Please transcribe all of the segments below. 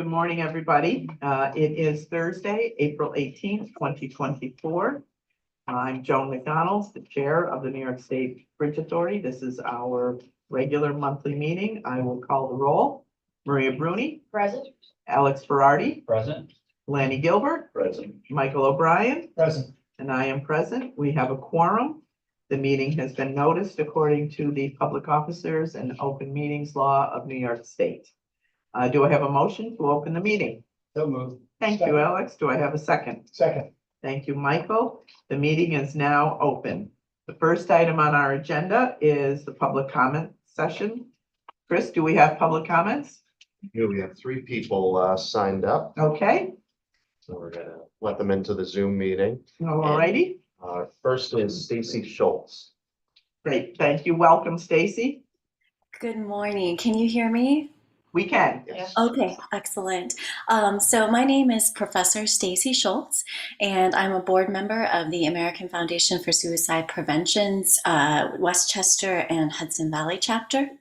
Good morning, everybody. It is Thursday, April 18th, 2024. I'm Joan McDonald, the Chair of the New York State Bridge Authority. This is our regular monthly meeting. I will call the roll. Maria Bruni. Present. Alex Ferrardi. Present. Lanny Gilbert. Present. Michael O'Brien. Present. And I am present. We have a quorum. The meeting has been noticed according to the Public Officers and Open Meetings Law of New York State. Do I have a motion to open the meeting? So moved. Thank you, Alex. Do I have a second? Second. Thank you, Michael. The meeting is now open. The first item on our agenda is the public comment session. Chris, do we have public comments? Here we have 3 people signed up, Okay, so we're gonna let them into the Zoom meeting. all righty. First is Stacy Schultz. Great, thank you. Welcome, Stacy. Good morning. Can you hear me? We can. Yes. Okay, excellent. So my name is Professor Stacy Schultz, and I'm a board member of the American Foundation for Suicide Prevention's Westchester and Hudson Valley chapter.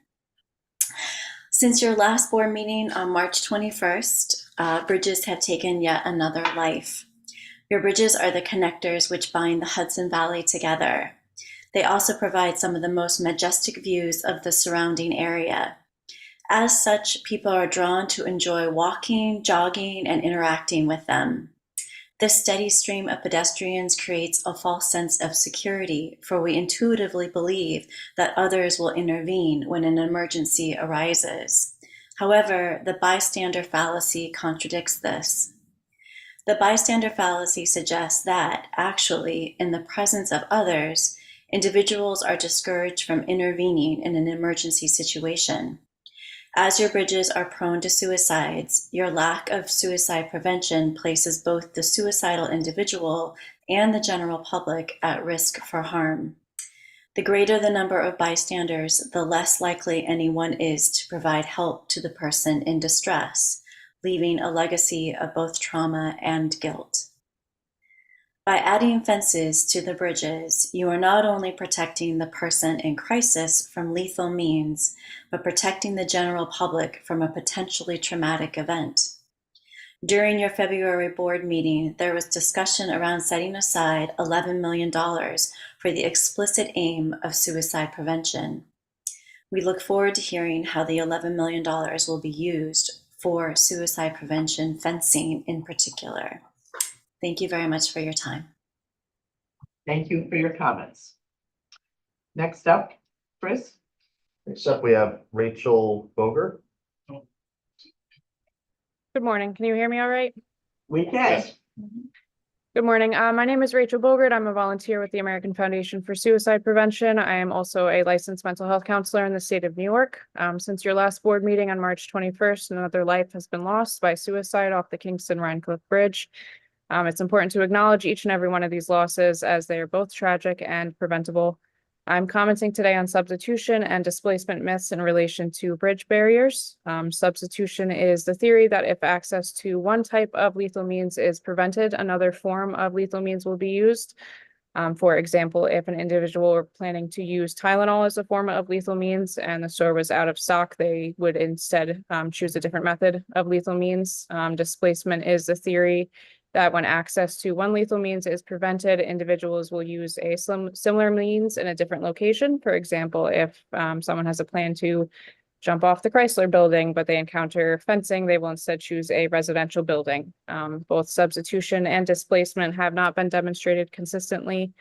Since your last board meeting on March 21st, bridges have taken yet another life. Your bridges are the connectors which bind the Hudson Valley together. They also provide some of the most majestic views of the surrounding area. As such, people are drawn to enjoy walking, jogging, and interacting with them. This steady stream of pedestrians creates a false sense of security, for we intuitively believe that others will intervene when an emergency arises. However, the bystander fallacy contradicts this. The bystander fallacy suggests that, actually, in the presence of others, individuals are discouraged from intervening in an emergency situation. As your bridges are prone to suicides, your lack of suicide prevention places both the suicidal individual and the general public at risk for harm. The greater the number of bystanders, the less likely anyone is to provide help to the person in distress, leaving a legacy of both trauma and guilt. By adding fences to the bridges, you are not only protecting the person in crisis from lethal means, but protecting the general public from a potentially traumatic event. During your February board meeting, there was discussion around setting aside $11 million for the explicit aim of suicide prevention. We look forward to hearing how the $11 million will be used for suicide prevention fencing in particular. Thank you very much for your time. Thank you for your comments. Next up, Chris. Next up, we have Rachel Boger. Good morning. Can you hear me all right? We can. Yes. Good morning. My name is Rachel Bogert. I'm a volunteer with the American Foundation for Suicide Prevention. I am also a licensed mental health counselor in the state of New York. Since your last board meeting on March 21st, another life has been lost by suicide off the Kingston-Rhinecliff Bridge. It's important to acknowledge each and every one of these losses as they are both tragic and preventable. I'm commenting today on substitution and displacement myths in relation to bridge barriers. Substitution is the theory that if access to one type of lethal means is prevented, another form of lethal means will be used. For example, if an individual were planning to use Tylenol as a form of lethal means and the store was out of stock, they would instead choose a different method of lethal means. Displacement is the theory that when access to one lethal means is prevented, individuals will use a similar means in a different location. For example, if someone has a plan to jump off the Chrysler building, but they encounter fencing, they will instead choose a residential building. Both substitution and displacement have not been demonstrated consistently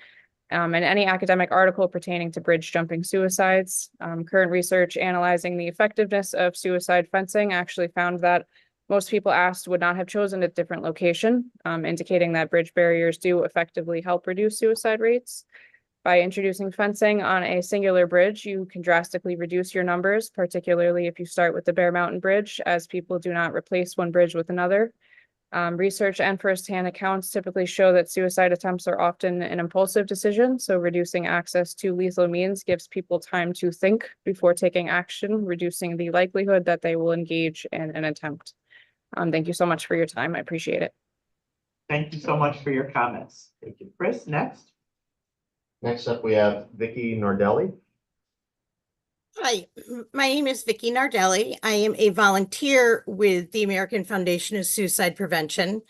in any academic article pertaining to bridge jumping suicides. Current research analyzing the effectiveness of suicide fencing actually found that most people asked would not have chosen a different location, indicating that bridge barriers do effectively help reduce suicide rates. By introducing fencing on a singular bridge, you can drastically reduce your numbers, particularly if you start with the Bear Mountain Bridge, as people do not replace one bridge with another. Research and firsthand accounts typically show that suicide attempts are often an impulsive decision, so reducing access to lethal means gives people time to think before taking action, reducing the likelihood that they will engage in an attempt. Thank you so much for your time. I appreciate it. Thank you so much for your comments. Thank you. Chris, next. Next up, we have Vicky Nordelli. Hi, my name is Vicki Nardelli. I am a volunteer with the American Foundation of Suicide Prevention.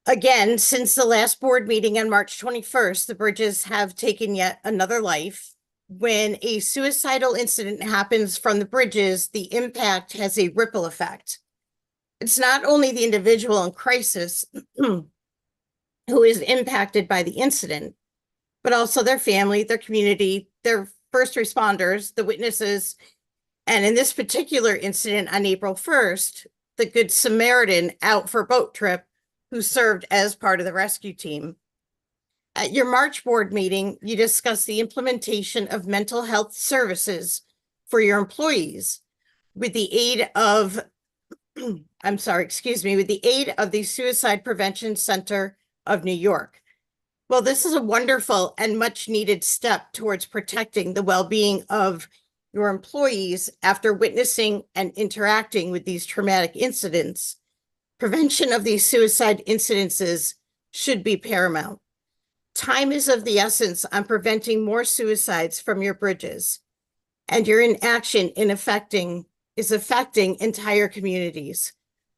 Again, since the last board meeting on March 21st, the bridges have taken yet another life. When a suicidal incident happens from the bridges, the impact has a ripple effect. It's not only the individual in crisis who is impacted by the incident, but also their family, their community, their first responders, the witnesses, and in this particular incident on April 1st, the Good Samaritan out for a boat trip who served as part of the rescue team. At your March board meeting, you discussed the implementation of mental health services for your employees with the aid of, with the aid of the Suicide Prevention Center of New York. Well, this is a wonderful and much needed step towards protecting the well-being of your employees after witnessing and interacting with these traumatic incidents. Prevention of these suicide incidences should be paramount. Time is of the essence on preventing more suicides from your bridges, and your inaction is affecting entire communities.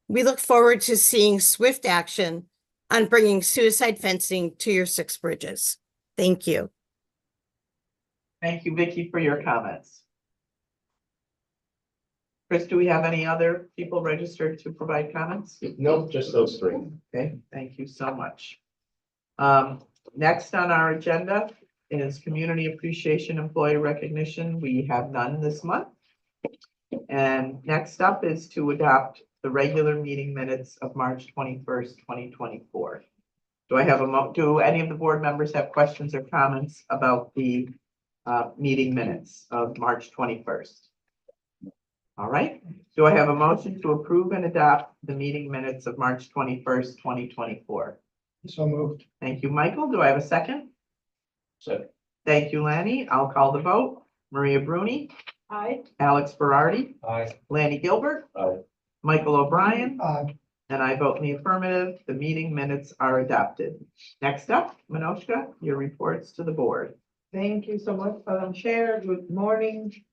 We look forward to seeing swift action on bringing suicide fencing to your 6 bridges. Thank you. Thank you, Vicki, for your comments. Chris, do we have any other people registered to provide comments? Nope, just those 3. Okay, thank you so much. Next on our agenda is Community Appreciation Employee Recognition. We have none this month. And next up is to adopt the regular meeting minutes of March 21st, 2024. Do any of the board members have questions or comments about the meeting minutes of March 21st? All right. Do I have a motion to approve and adopt the meeting minutes of March 21st, 2024? So moved. Thank you, Michael. Do I have a second? Second. Thank you, Lanny. I'll call the vote. Maria Bruni. Aye. Alex Berardi. Aye. Lanny Gilbert. Aye. Michael O'Brien. Aye. And I vote in the affirmative. The meeting minutes are adopted. Next up, Minoshka, your reports to the board. Thank you so much, Madam Chair. Good morning,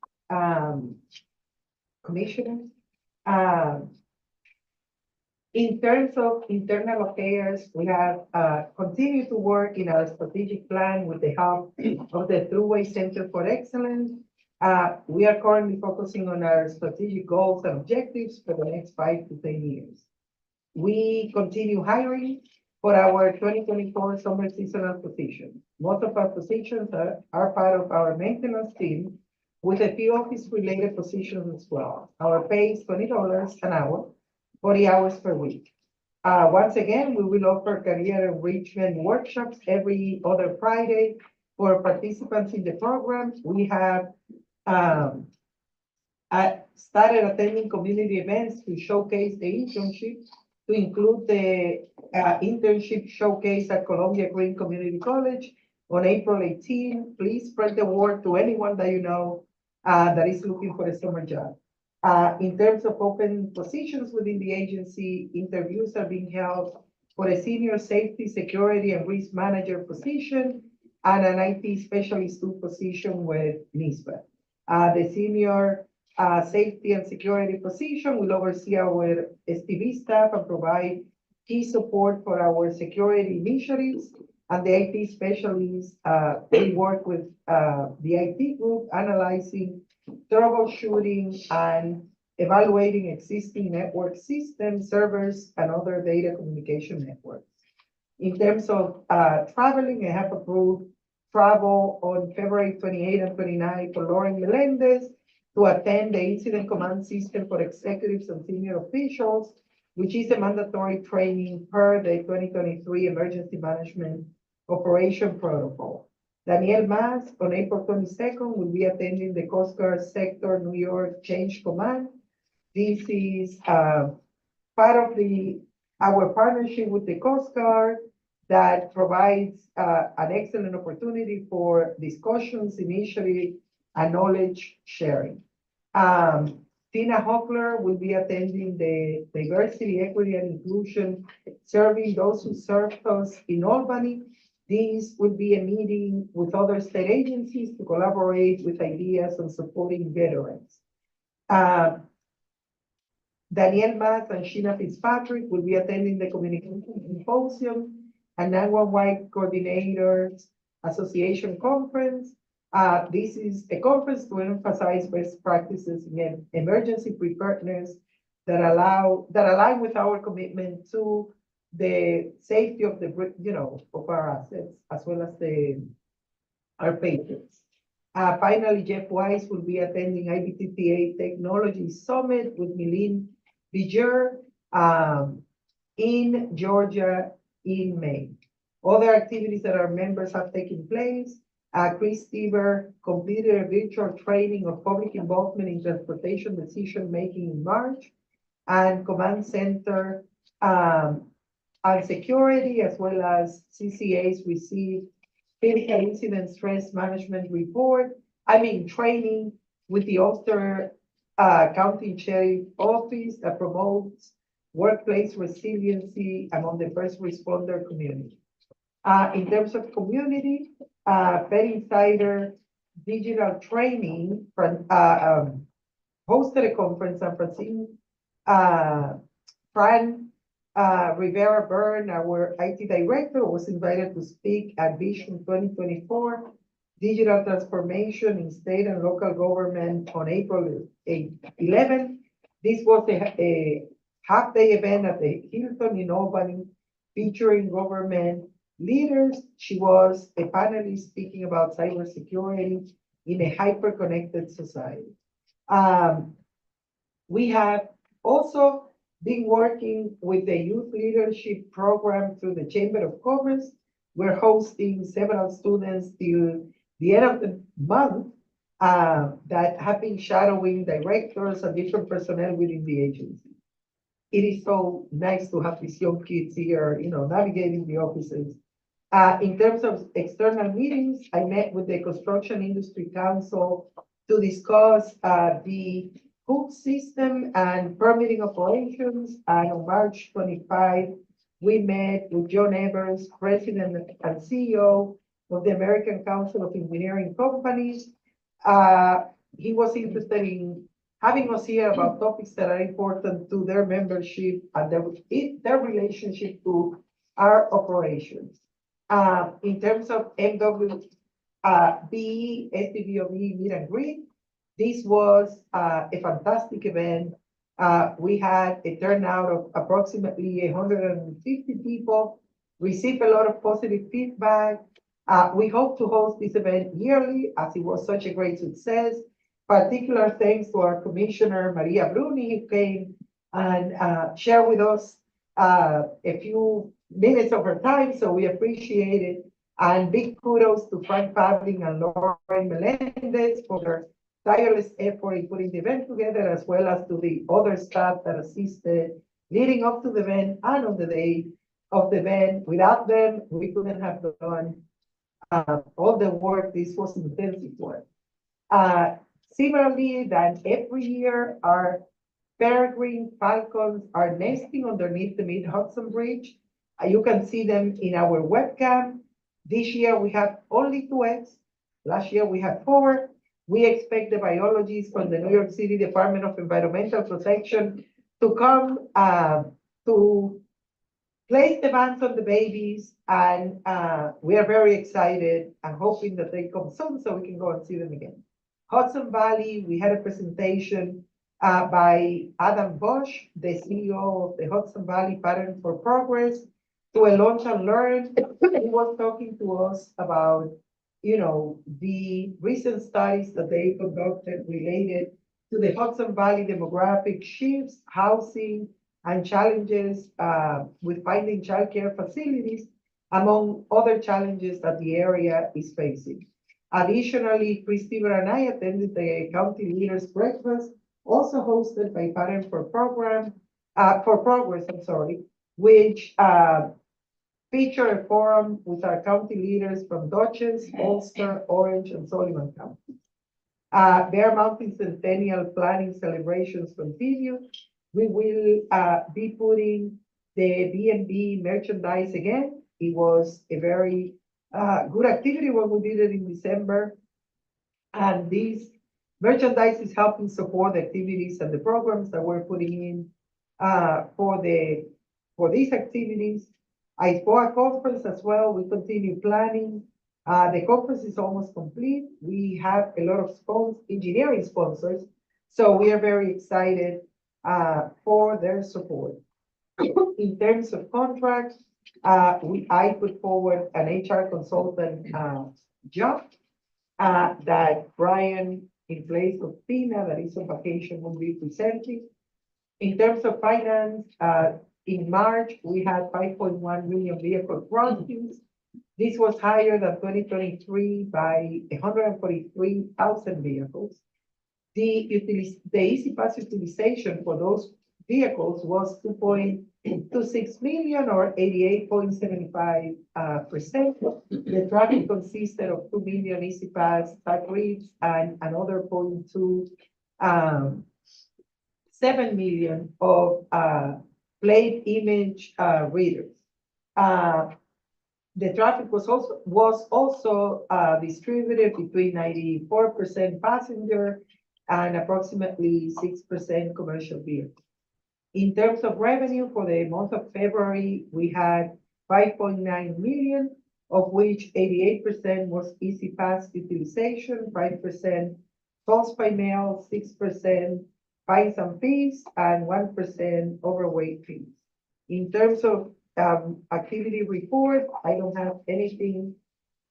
commissioners. In terms of internal affairs, we have continued to work in our strategic plan with the help of the Thruway Center for Excellence. We are currently focusing on our strategic goals and objectives for the next 5 to 10 years. We continue hiring for our 2024 summer seasonal positions. Most of our positions are part of our maintenance team, with a few office-related positions as well. Our pay is $20 an hour, 40 hours per week. Once again, we will offer career enrichment workshops every other Friday for participants in the program. We have started attending community events to showcase the internship, to include the internship showcase at Columbia Green Community College on April 18. Please spread the word to anyone that you know that is looking for a summer job. In terms of open positions within the agency, interviews are being held for a senior safety, security, and risk manager position and an IT specialist 2 position with NYSBA. The senior safety and security position will oversee our STV staff and provide key support for our security initiatives. And the IT specialists, they work with the IT group, analyzing, troubleshooting, and evaluating existing network systems, servers, and other data communication networks. In terms of traveling, I have approved travel on February 28 and 29 for Lauren Melendez to attend the Incident Command System for executives and senior officials, which is a mandatory training per the 2023 Emergency Management Operation Protocol. Danielle Mas on April 22nd will be attending the Coast Guard Sector New York Change Command. This is part of our partnership with the Coast Guard that provides an excellent opportunity for discussions, initiative, and knowledge sharing. Tina Hockler will be attending the Diversity, Equity, and Inclusion, serving those who served us in Albany. This will be a meeting with other state agencies to collaborate with ideas on supporting veterans. Danielle Mass and Sheena Fitzpatrick will be attending the Communication Symposium and 911 Coordinators Association Conference. This is a conference to emphasize best practices in emergency preparedness that align with our commitment to the safety of of our assets as well as our patients. Finally, Jeff Weiss will be attending IBTTA Technology Summit with Milene Bijer in Georgia in May. Other activities that our members have taken place. Chris Stever completed a virtual training of public involvement in transportation decision-making in March, and command center and security, as well as CCAs received critical incident stress management training with the Ulster County Sheriff Office that promotes workplace resiliency among the first responder community. In terms of community, Fed Insider Digital Training hosted a conference. San Francisco, Fran Rivera Byrne, our IT director, was invited to speak at Vision 2024, Digital Transformation in State and Local Government on April 11. This was a half-day event at the Hilton in Albany, featuring government leaders. She was a panelist speaking about cybersecurity in a hyper-connected society. We have also been working with the Youth Leadership Program through the Chamber of Commerce. We're hosting several students till the end of the month that have been shadowing directors and different personnel within the agency. It is so nice to have these young kids here, navigating the offices. In terms of external meetings, I met with the Construction Industry Council to discuss the hook system and permitting operations. And on March 25, we met with John Evers, President and CEO of the American Council of Engineering Companies. He was interested in having us here about topics that are important to their membership and their relationship to our operations. In terms of MWBE, SDVOB meet and greet, this was a fantastic event. We had a turnout of approximately 150 people, received a lot of positive feedback. We hope to host this event yearly, as it was such a great success. Particular thanks to our Commissioner, Maria Bruni, who came and shared with us a few minutes of her time, so we appreciate it. And big kudos to Frank Pavling and Lauren Melendez for their tireless effort in putting the event together, as well as to the other staff that assisted leading up to the event and on the day of the event. Without them, we couldn't have done all the work. This was intensive work. Similarly, than every year, our peregrine falcons are nesting underneath the Mid-Hudson Bridge. You can see them in our webcam. This year, we have only 2 eggs. Last year, we had 4. We expect the biologists from the New York City Department of Environmental Protection to come to place the bands on the babies, and we are very excited and hoping that they come soon so we can go and see them again. Hudson Valley, we had a presentation by Adam Bosch, the CEO of the Hudson Valley Pattern for Progress, to a Lunch and Learn. He was talking to us about the recent studies that they conducted related to the Hudson Valley demographic shifts, housing, and challenges with finding childcare facilities, among other challenges that the area is facing. Additionally, Christine and I attended the County Leaders Breakfast, also hosted by Pattern for Progress, which featured a forum with our county leaders from Dutchess, Ulster, Orange, and Sullivan counties. Bear Mountain Centennial Planning celebrations continue. We will be putting the B&B merchandise again. It was a very good activity when we did it in December. And these merchandise is helping support the activities and the programs that we're putting in for these activities. ISPOA conference as well, we continue planning. The conference is almost complete. We have a lot of engineering sponsors, so we are very excited for their support. In terms of contracts, I put forward an HR consultant job that Brian, in place of Tina, that is on vacation, will be presenting. In terms of finance, in March, we had 5.1 million vehicle crossings. This was higher than 2023 by 143,000 vehicles. The Easy Pass utilization for those vehicles was 2.26 million or 88.75%. The traffic consisted of 2 million Easy Pass type reads and another 0.27 million of plate image readers. The traffic was also distributed between 94% passenger and approximately 6% commercial vehicles. In terms of revenue for the month of February, we had 5.9 million, of which 88% was Easy Pass utilization, 5% tolls by mail, 6% fines and fees, and 1% overweight fees. In terms of activity report, I don't have anything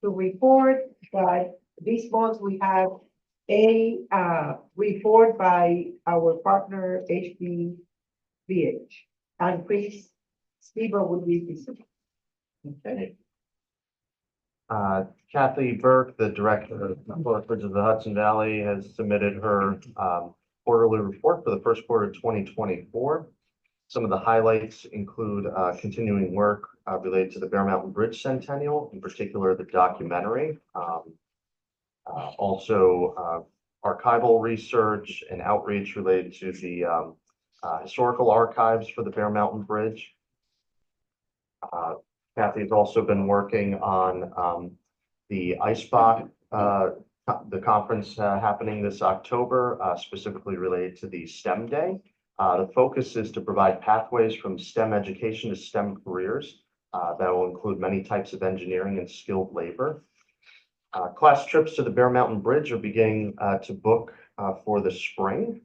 to report, but this month we have a report by our partner HBVH, and Chris Stieber will be presenting. Okay. Kathy Burke, the director of Public Bridges of the Hudson Valley, has submitted her quarterly report for the first quarter of 2024. Some of the highlights include continuing work related to the Bear Mountain Bridge Centennial, in particular the documentary. Also archival research and outreach related to the historical archives for the Bear Mountain Bridge. Kathy has also been working on the NYSBA, the conference happening this October, specifically related to the STEM Day. The focus is to provide pathways from STEM education to STEM careers that will include many types of engineering and skilled labor. Class trips to the Bear Mountain Bridge are beginning to book for the spring.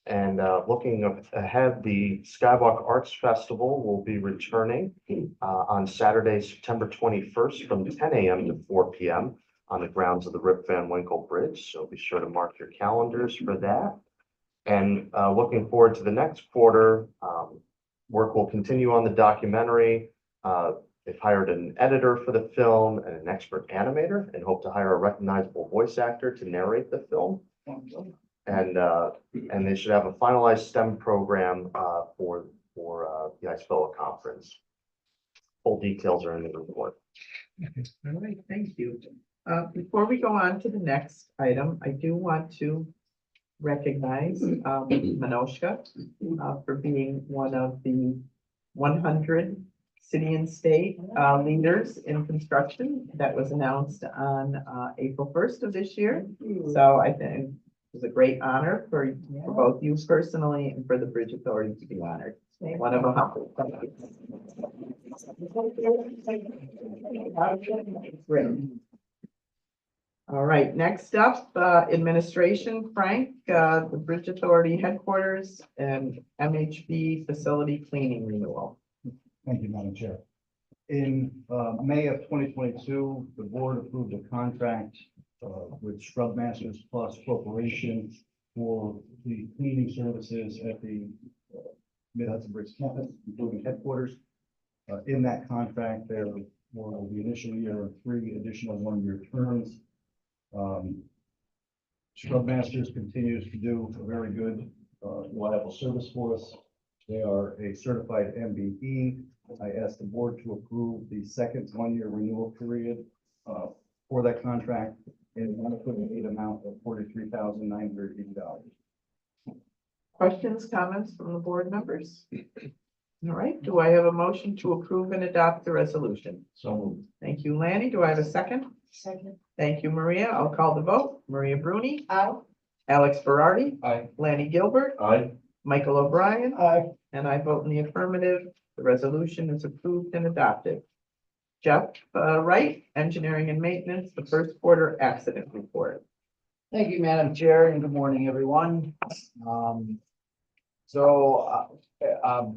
And looking ahead, the Skywalk Arts Festival will be returning on Saturday, September 21st from 10 a.m. to 4 p.m. on the grounds of the Rip Van Winkle Bridge. So be sure to mark your calendars for that. And looking forward to the next quarter, work will continue on the documentary. They've hired an editor for the film and an expert animator, and hope to hire a recognizable voice actor to narrate the film. And they should have a finalized STEM program for the ISPOA conference. Full details are in the report. All right, thank you. Before we go on to the next item, I do want to recognize Manoshka for being one of the 100 city and state leaders in construction that was announced on April 1st of this year. So I think it was a great honor for both you personally and for the Bridge Authority to be honored. One of 100. Great. All right, next up, administration, Frank, the Bridge Authority headquarters and MHB facility cleaning renewal. Thank you, Madam Chair. In May of 2022, the board approved a contract with Scrub Masters Plus Corporation for the cleaning services at the Mid-Hudson Bridge campus, including headquarters. In that contract, there were the initial year of 3 additional 1-year terms. Scrub Masters continues to do a very good, reliable service for us. They are a certified MBE. I asked the board to approve the second 1-year renewal period for that contract in an unequivocal amount of $43,980. Questions, comments from the board members? All right, do I have a motion to approve and adopt the resolution? So moved. Thank you, Lanny. Do I have a second? Second. Thank you, Maria. I'll call the vote. Maria Bruni, Aye. Alex Berardi, Aye. Lanny Gilbert, Aye. Michael O'Brien, Aye. and I vote in the affirmative. The resolution is approved and adopted. Jeff Wright, Engineering and Maintenance, the first quarter accident report. Thank you, Madam Chair, and good morning, everyone.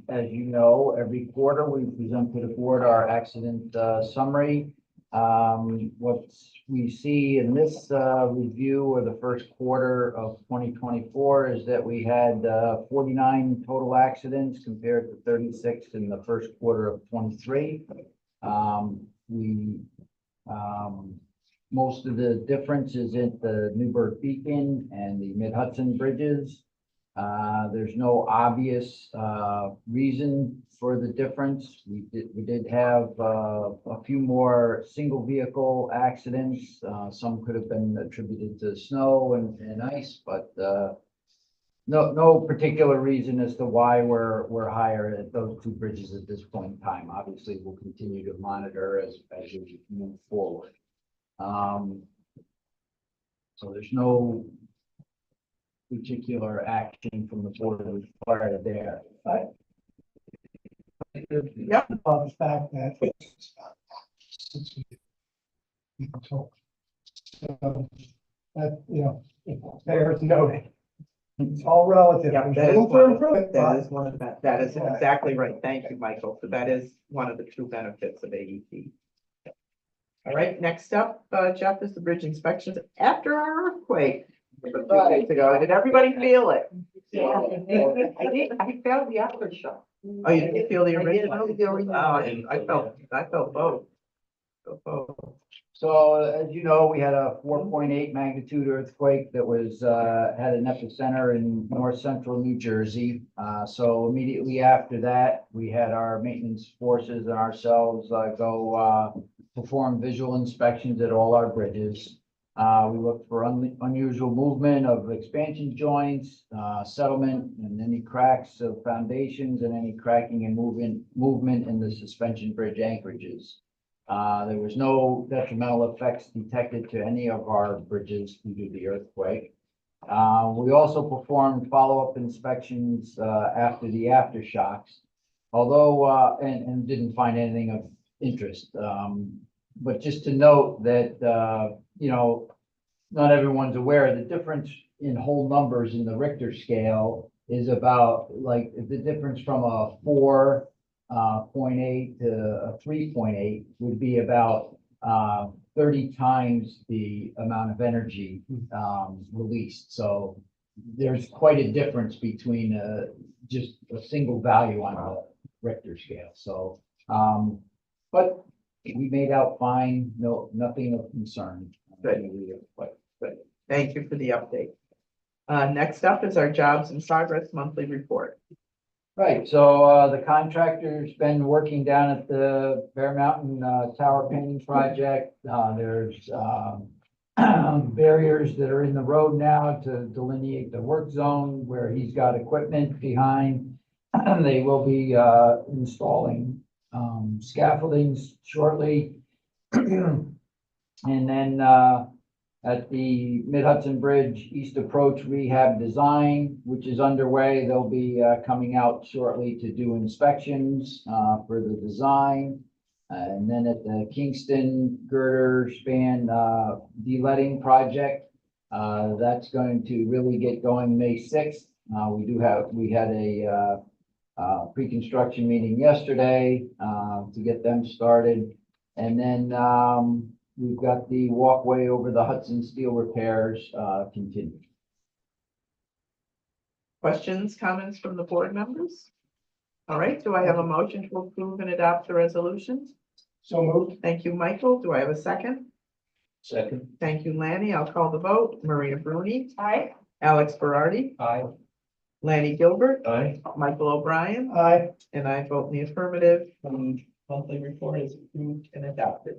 As you know, every quarter we present to the board our accident summary. What we see in this review of the first quarter of 2024 is that we had 49 total accidents compared to 36 in the first quarter of 23. Most of the difference is at the Newburgh Beacon and the Mid-Hudson bridges. There's no obvious reason for the difference. We did have a few more single vehicle accidents. Some could have been attributed to snow and ice, but no particular reason as to why we're higher at those two bridges at this point in time. Obviously, we'll continue to monitor as we move forward. So there's no particular action from the board required there. Yep. About the fact that. That, bears noting. It's all relative. Yep, There's room for improvement, that but- is one of that is exactly right. Thank you, Michael. So that is one of the true benefits of AEP. All right, next up, Jeff, is the bridge inspections after our earthquake a few weeks ago. Did everybody feel it? Yeah. I felt the aftershock. Oh, you didn't feel the I did, original? I did the original. Oh, I felt both. So as you know, we had a 4.8 magnitude earthquake that was had an epicenter in north central New Jersey. So immediately after that, we had our maintenance forces and ourselves go perform visual inspections at all our bridges. We looked for unusual movement of expansion joints, settlement, and any cracks of foundations and any cracking and movement in the suspension bridge anchorages. There was no detrimental effects detected to any of our bridges due to the earthquake. We also performed follow-up inspections after the aftershocks, although and didn't find anything of interest. But just to note that not everyone's aware, the difference in whole numbers in the Richter scale is about like the difference from a 4.8 to a 3.8 would be about 30 times the amount of energy released. So there's quite a difference between just a single value on the Richter scale. So, but we made out fine. Nothing of concern. Good. Thank you for the update. Next up is our Jobs in Progress monthly report. Right, so the contractor's been working down at the Bear Mountain Tower Painting Project. There's barriers that are in the road now to delineate the work zone where he's got equipment behind. They will be installing scaffoldings shortly. And then at the Mid-Hudson Bridge East Approach Rehab Design, which is underway, they'll be coming out shortly to do inspections for the design. And then at the Kingston Girder Span de-letting project, that's going to really get going May 6th. We had a pre-construction meeting yesterday to get them started. And then we've got the walkway over the Hudson Steel repairs continued. Questions, comments from the board members? All right, do I have a motion to approve and adopt the resolutions? So moved. Thank you, Michael. Do I have a second? Second. Thank you, Lanny. I'll call the vote. Maria Bruni, Aye. Alex Berardi, Aye. Lanny Gilbert, Aye. Michael O'Brien, Aye. and I vote in the affirmative. The monthly report is approved and adopted.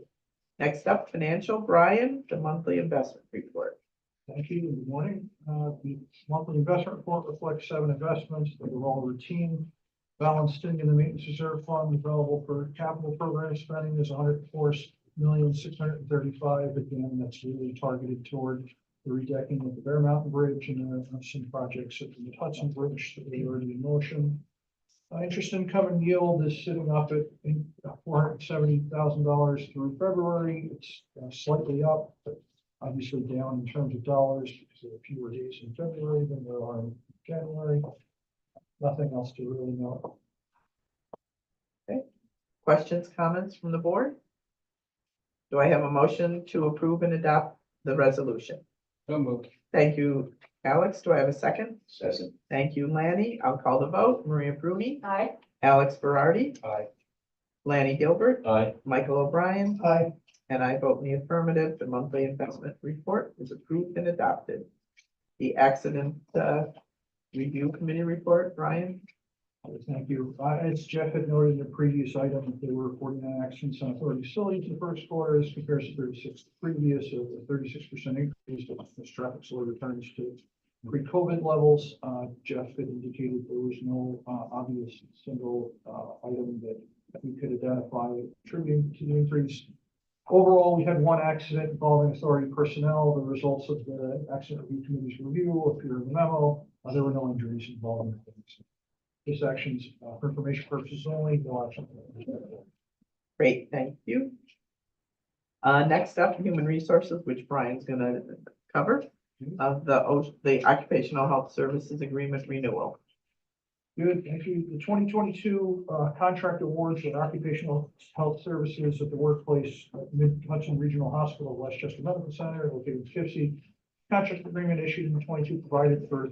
Next up, financial, Brian, the monthly investment report. Thank you. Good morning. The monthly investment report reflects 7 investments that were all routine Balancing in the maintenance reserve fund available for capital program spending is $104,635,000. Again, that's really targeted toward the redecking of the Bear Mountain Bridge and some projects at the Hudson Bridge that are already in motion. Interest income and yield is sitting up at $470,000 through February. It's slightly up, but obviously down in terms of dollars because there are fewer days in February than there are in January. Nothing else to really know. Questions, comments from the board? Do I have a motion to approve and adopt the resolution? So moved. Thank you, Alex. Do I have a second? Second. Thank you, Lanny. I'll call the vote. Maria Bruni, Aye. Alex Berardi, Aye. Lanny Gilbert, Aye. Michael O'Brien, Aye. and I vote in the affirmative. The monthly investment report is approved and adopted. The accident review committee report, Brian? Thank you. As Jeff had noted in the previous item, there were 49 accidents on authority facilities in the first quarter as compared to 36 previous, a 36% increase as traffic slowly returns to pre-COVID levels. Jeff had indicated there was no obvious single item that we could identify contributing to the increase. Overall, we had one accident involving authority personnel. The results of the accident review committee's review appear in the memo. There were no injuries involving the accident. This action's for information purposes only, no action. Great, thank you. Next up, human resources, which Brian's gonna cover, of the occupational health services agreement renewal. Good, thank you. The 2022 contract awards for occupational health services at the workplace at Mid-Hudson Regional Hospital, Westchester Medical Center, located in Poughkeepsie. Contract agreement issued in 22 provided for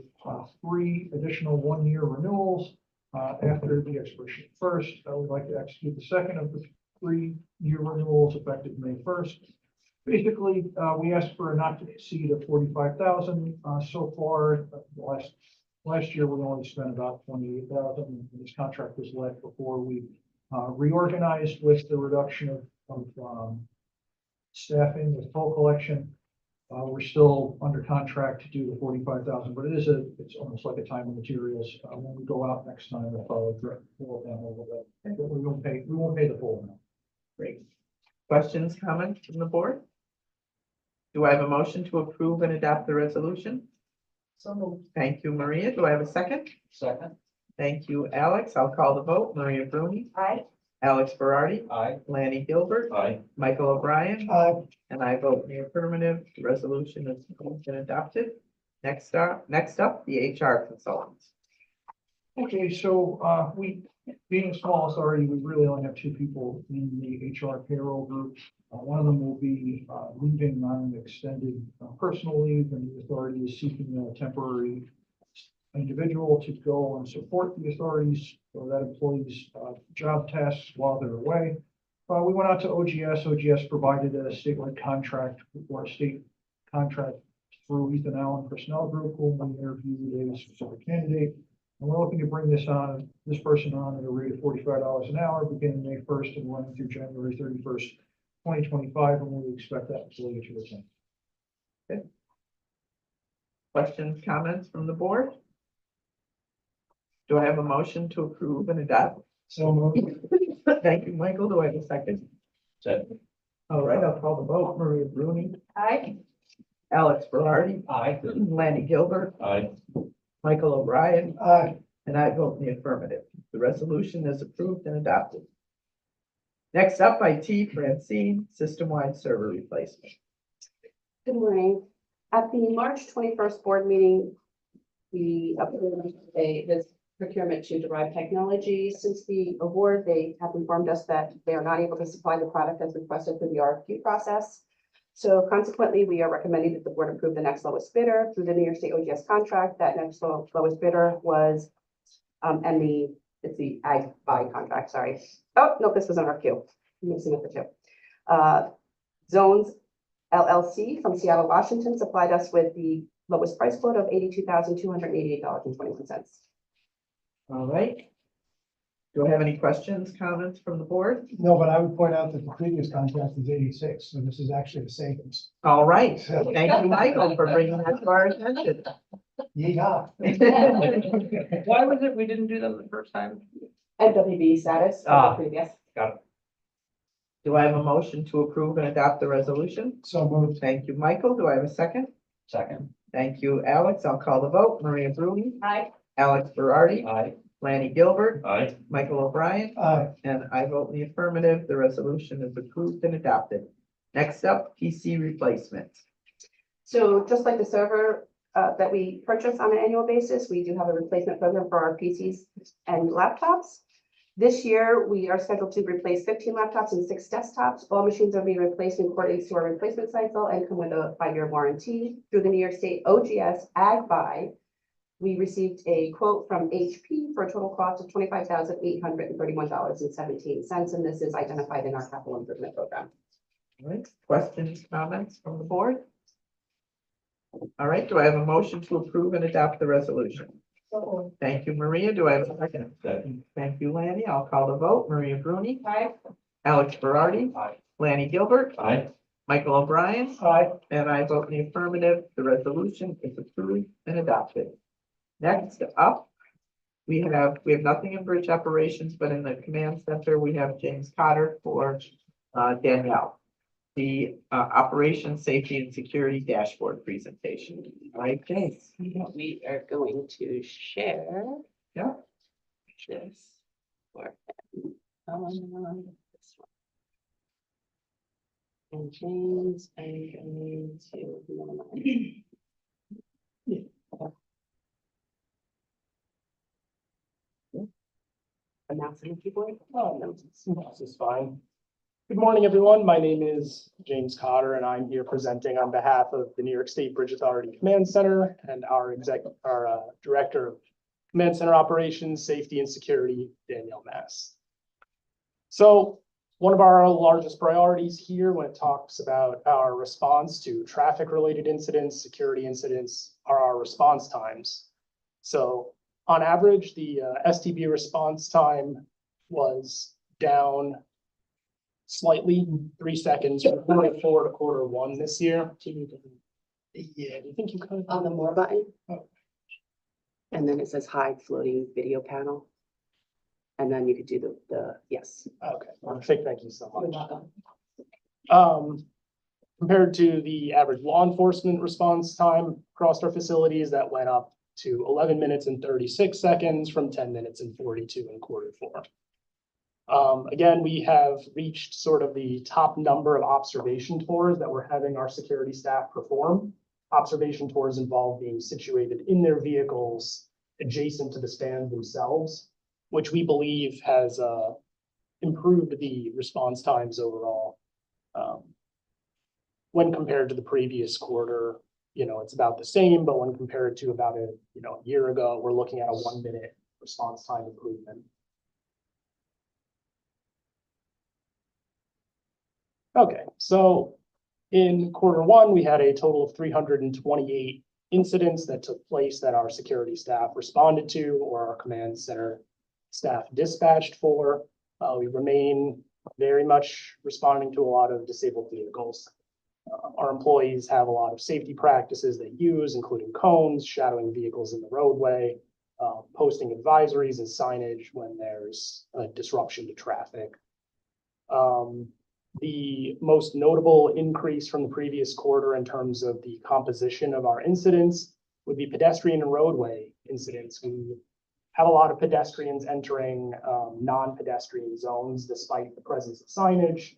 3 additional 1-year renewals after the expiration first. I would like to execute the second of the 3-year renewals effective May 1st. Basically, we asked for a not to exceed of $45,000 so far. Last year, we only spent about $28,000. This contract was let before we reorganized with the reduction of staffing with toll collection. We're still under contract to do the $45,000, but it's almost like a time and materials. When we go out next time, we'll probably pull it down a little bit. But we won't pay the full amount. Great. Questions, comments from the board? Do I have a motion to approve and adopt the resolution? So moved. Thank you, Maria. Do I have a second? Second. Thank you, Alex. I'll call the vote. Maria Bruni, Aye. Alex Berardi, Aye. Lanny Gilbert, Aye. Michael O'Brien, Aye. and I vote in the affirmative. The resolution has been adopted. Next up, the HR consultants. Okay, so we, being a small authority, we really only have 2 people in the HR payroll group. One of them will be leaving on an extended personal leave, and the authority is seeking a temporary individual to go and support the authorities or that employee's job tasks while they're away. We went out to OGS. OGS provided a statewide contract or a state contract through Ethan Allen Personnel Group, who we interviewed a specific candidate. And we're looking to bring this person on at a rate of $45 an hour, beginning May 1st and running through January 31st, 2025, and we expect that employee to return. Questions, comments from the board? Do I have a motion to approve and adopt? So moved. Thank you, Michael. Do I have a second? Second. All right, I'll call the vote. Maria Bruni, Aye. Alex Berardi, Aye. Lanny Gilbert, Aye. Michael O'Brien, Aye. and I vote in the affirmative. The resolution is approved and adopted. Next up, IT Francine, system-wide server replacement. Good morning. At the March 21st board meeting, we approved this procurement to Derive Technology. Since the award, they have informed us that they are not able to supply the product as requested through the RFQ process. So consequently, we are recommending that the board approve the next lowest bidder through the New York State OGS contract. That next lowest bidder was, it's the ag buy contract, sorry. Oh, no, this was an RFQ. I'm mixing up the two. Zones LLC from Seattle, Washington supplied us with the lowest price quote of $82,288.21. All right. Do I have any questions, comments from the board? No, but I would point out that the previous contract was 86, so this is actually the savings. All right. Thank you, Michael, for bringing that to our attention. Yeehaw. Why was it we didn't do that the first time? NWB status. Ah. Previous. Do I have a motion to approve and adopt the resolution? So moved. Thank you, Michael. Do I have a second? Second. Thank you, Alex. I'll call the vote. Maria Bruni, Aye. Alex Berardi, Aye. Lanny Gilbert, Aye. Michael O'Brien, Aye. and I vote in the affirmative. The resolution is approved and adopted. Next up, PC replacement. So just like the server that we purchase on an annual basis, we do have a replacement program for our PCs and laptops. This year, we are scheduled to replace 15 laptops and 6 desktops. All machines are being replaced in accordance to our replacement cycle and come with a 5-year warranty. Through the New York State OGS Ag Buy, we received a quote from HP for a total cost of $25,831.17, and this is identified in our capital improvement program. All right, questions, comments from the board? All right, do I have a motion to approve and adopt the resolution? Thank you, Maria. Do I have a second? Second. Thank you, Lanny. I'll call the vote. Maria Bruni, Aye. Alex Berardi, Aye. Lanny Gilbert, Aye. Michael O'Brien, Aye. and I vote in the affirmative. The resolution is approved and adopted. Next up, we have nothing in bridge operations, but in the command center, we have James Cotter for Danielle. The operations, safety and security dashboard presentation. All right, James. We are going to share. Yeah. This. For this one. And James, I'm going to minimize. The mouse and keyboard. Oh, no, this is fine. Good morning, everyone. My name is James Cotter, and I'm here presenting on behalf of the New York State Bridge Authority Command Center and our Director of Command Center Operations, Safety and Security, Danielle Mass. So one of our largest priorities here when it talks about our response to traffic-related incidents, security incidents, are our response times. So on average, the STB response time was down slightly, 3 seconds from quarter 4 to quarter 1 this year. Yeah, do you think you could? On the more button. Oh. And then it says hide floating video panel. And then you could do the yes. Okay, perfect. Thank you so You're much. welcome. Compared to the average law enforcement response time across our facilities, that went up to 11 minutes and 36 seconds from 10 minutes and 42 in quarter 4. Again, we have reached sort of the top number of observation tours that we're having our security staff perform. Observation tours involve being situated in their vehicles adjacent to the stands themselves, which we believe has improved the response times overall. When compared to the previous quarter, it's about the same, but when compared to about a year ago, we're looking at a 1-minute response time improvement. Okay, so in quarter 1, we had a total of 328 incidents that took place that our security staff responded to or our command center staff dispatched for. We remain very much responding to a lot of disabled vehicles. Our employees have a lot of safety practices they use, including cones, shadowing vehicles in the roadway, posting advisories and signage when there's a disruption to traffic. The most notable increase from the previous quarter in terms of the composition of our incidents would be pedestrian and roadway incidents. We have a lot of pedestrians entering non-pedestrian zones despite the presence of signage.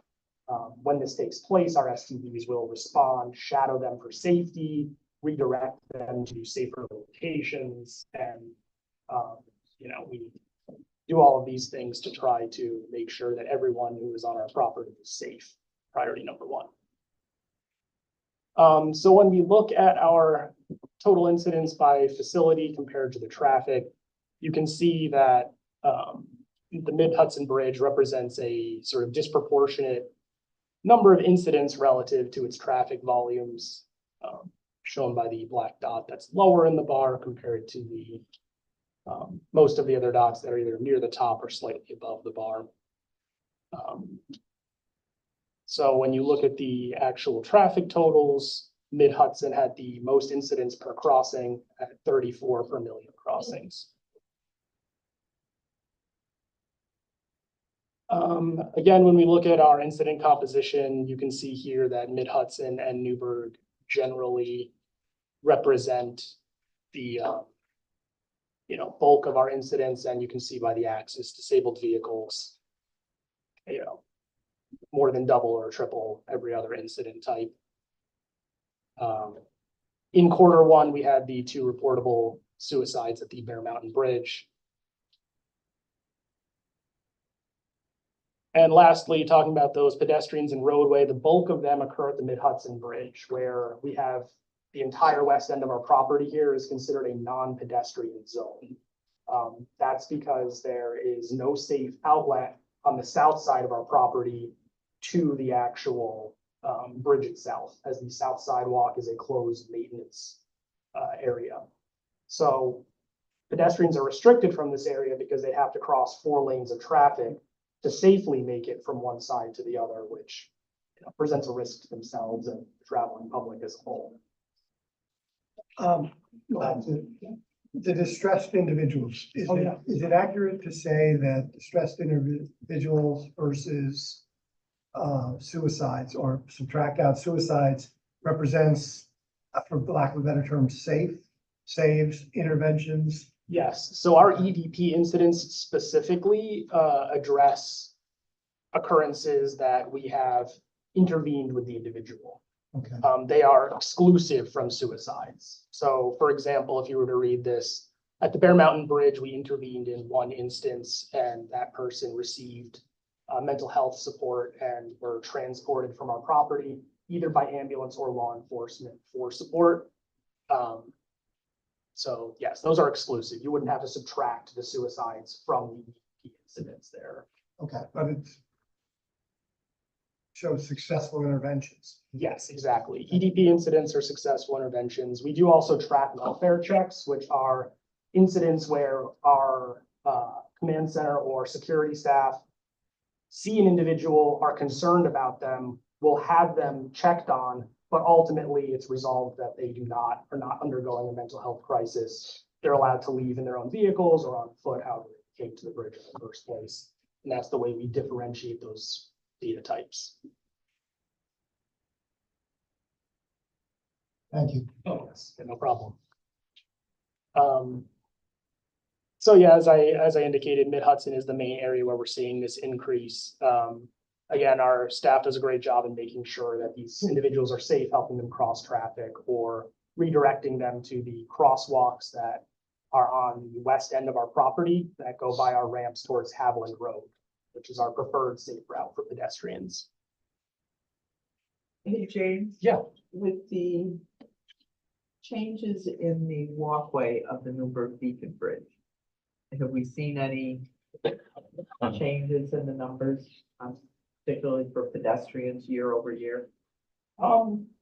When this takes place, our STVs will respond, shadow them for safety, redirect them to safer locations, and we do all of these things to try to make sure that everyone who is on our property is safe. Priority number 1. So when we look at our total incidents by facility compared to the traffic, you can see that the Mid-Hudson Bridge represents a sort of disproportionate number of incidents relative to its traffic volumes, shown by the black dot that's lower in the bar compared to the most of the other dots that are either near the top or slightly above the bar. So when you look at the actual traffic totals, Mid-Hudson had the most incidents per crossing at 34 per million crossings. Again, when we look at our incident composition, you can see here that Mid-Hudson and Newburgh generally represent the, bulk of our incidents, and you can see by the axis, disabled vehicles, more than double or triple every other incident type. In Q1, we had the 2 reportable suicides at the Bear Mountain Bridge. And lastly, talking about those pedestrians and roadway, the bulk of them occur at the Mid-Hudson Bridge, where we have the entire west end of our property here is considered a non-pedestrian zone. That's because there is no safe outlet on the south side of our property to the actual bridge itself, as the south sidewalk is a closed maintenance area. So pedestrians are restricted from this area because they have to cross 4 lanes of traffic to safely make it from one side to the other, which presents a risk to themselves and the traveling public as a whole. The distressed individuals, is it accurate to say that distressed individuals versus suicides, or subtract out suicides, represents, for lack of a better term, saves, interventions? Yes, so our EDP incidents specifically address occurrences that we have intervened with the individual. Okay. They are exclusive from suicides. So for example, if you were to read this, at the Bear Mountain Bridge, we intervened in 1 instance and that person received mental health support and were transported from our property, either by ambulance or law enforcement for support. So yes, those are exclusive. You wouldn't have to subtract the suicides from the incidents there. Okay, but it shows successful interventions. Yes, exactly. EDP incidents are successful interventions. We do also track welfare checks, which are incidents where our command center or security staff see an individual, are concerned about them, will have them checked on, but ultimately it's resolved that they are not undergoing a mental health crisis. They're allowed to leave in their own vehicles or on foot, however they came to the bridge in the first place. And that's the way we differentiate those data types. Thank you. Oh, yes, no problem. So yeah, as I indicated, Mid-Hudson is the main area where we're seeing this increase. Again, our staff does a great job in making sure that these individuals are safe, helping them cross traffic or redirecting them to the crosswalks that are on the west end of our property that go by our ramps towards Haviland Road, which is our preferred safe route for pedestrians. Hey, James? Yeah. With the changes in the walkway of the Newburgh Beacon Bridge, have we seen any changes in the numbers, particularly for pedestrians year over year?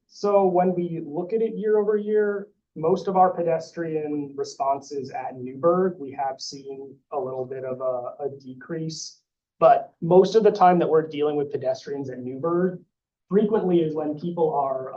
So when we look at it year over year, most of our pedestrian responses at Newburgh, we have seen a little bit of a decrease. But most of the time that we're dealing with pedestrians at Newburgh frequently is when people are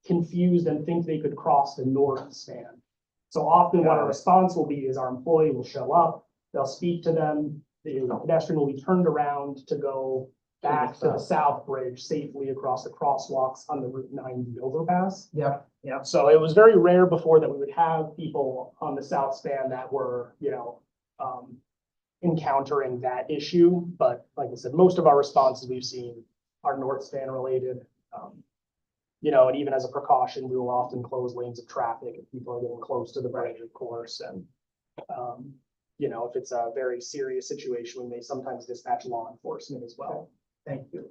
confused and think they could cross the north span. So often what our response will be is our employee will show up, they'll speak to them, the pedestrian will be turned around to go back to the south bridge safely across the crosswalks on the Route 90 overpass. Yeah. So it was very rare before that we would have people on the south span that were, encountering that issue. But like I said, most of our responses we've seen are north span related. And even as a precaution, we will often close lanes of traffic if people are getting close to the bridge, of course. And, if it's a very serious situation, we may sometimes dispatch law enforcement as well. Thank you.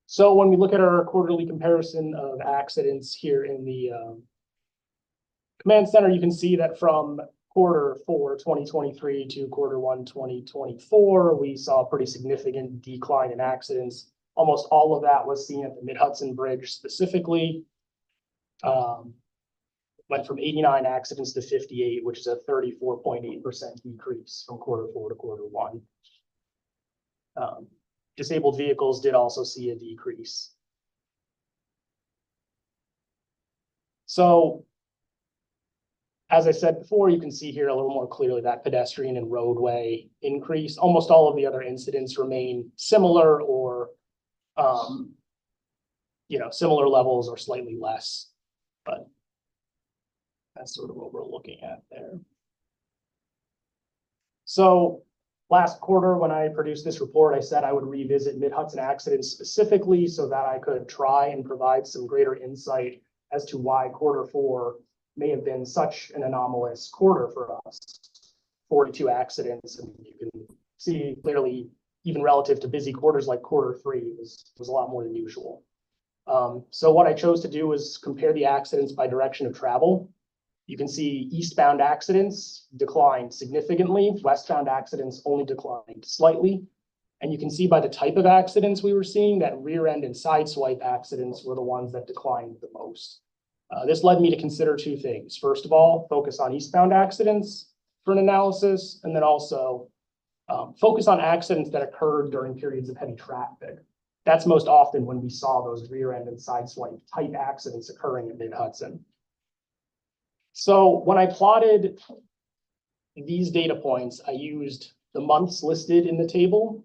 So when we look at our quarterly comparison of accidents here in the command center, you can see that from Q4 2023 to Q1 2024, we saw a pretty significant decline in accidents. Almost all of that was seen at the Mid-Hudson Bridge specifically. Went from 89 accidents to 58, which is a 34.8% decrease from Q4 to Q1. Disabled vehicles did also see a decrease. So As I said before, you can see here a little more clearly that pedestrian and roadway increase. Almost all of the other incidents remain similar or, similar levels or slightly less, but that's sort of what we're looking at there. So last quarter, when I produced this report, I said I would revisit Mid-Hudson accidents specifically so that I could try and provide some greater insight as to why Q4 may have been such an anomalous quarter for us. 42 accidents, and you can see clearly, even relative to busy quarters like Q3 was a lot more than usual. So what I chose to do was compare the accidents by direction of travel. You can see eastbound accidents declined significantly. Westbound accidents only declined slightly. And you can see by the type of accidents we were seeing that rear end and side swipe accidents were the ones that declined the most. This led me to consider two things. First of all, focus on eastbound accidents for an analysis, and then also focus on accidents that occurred during periods of heavy traffic. That's most often when we saw those rear end and side swipe type accidents occurring in Mid-Hudson. So when I plotted these data points, I used the months listed in the table,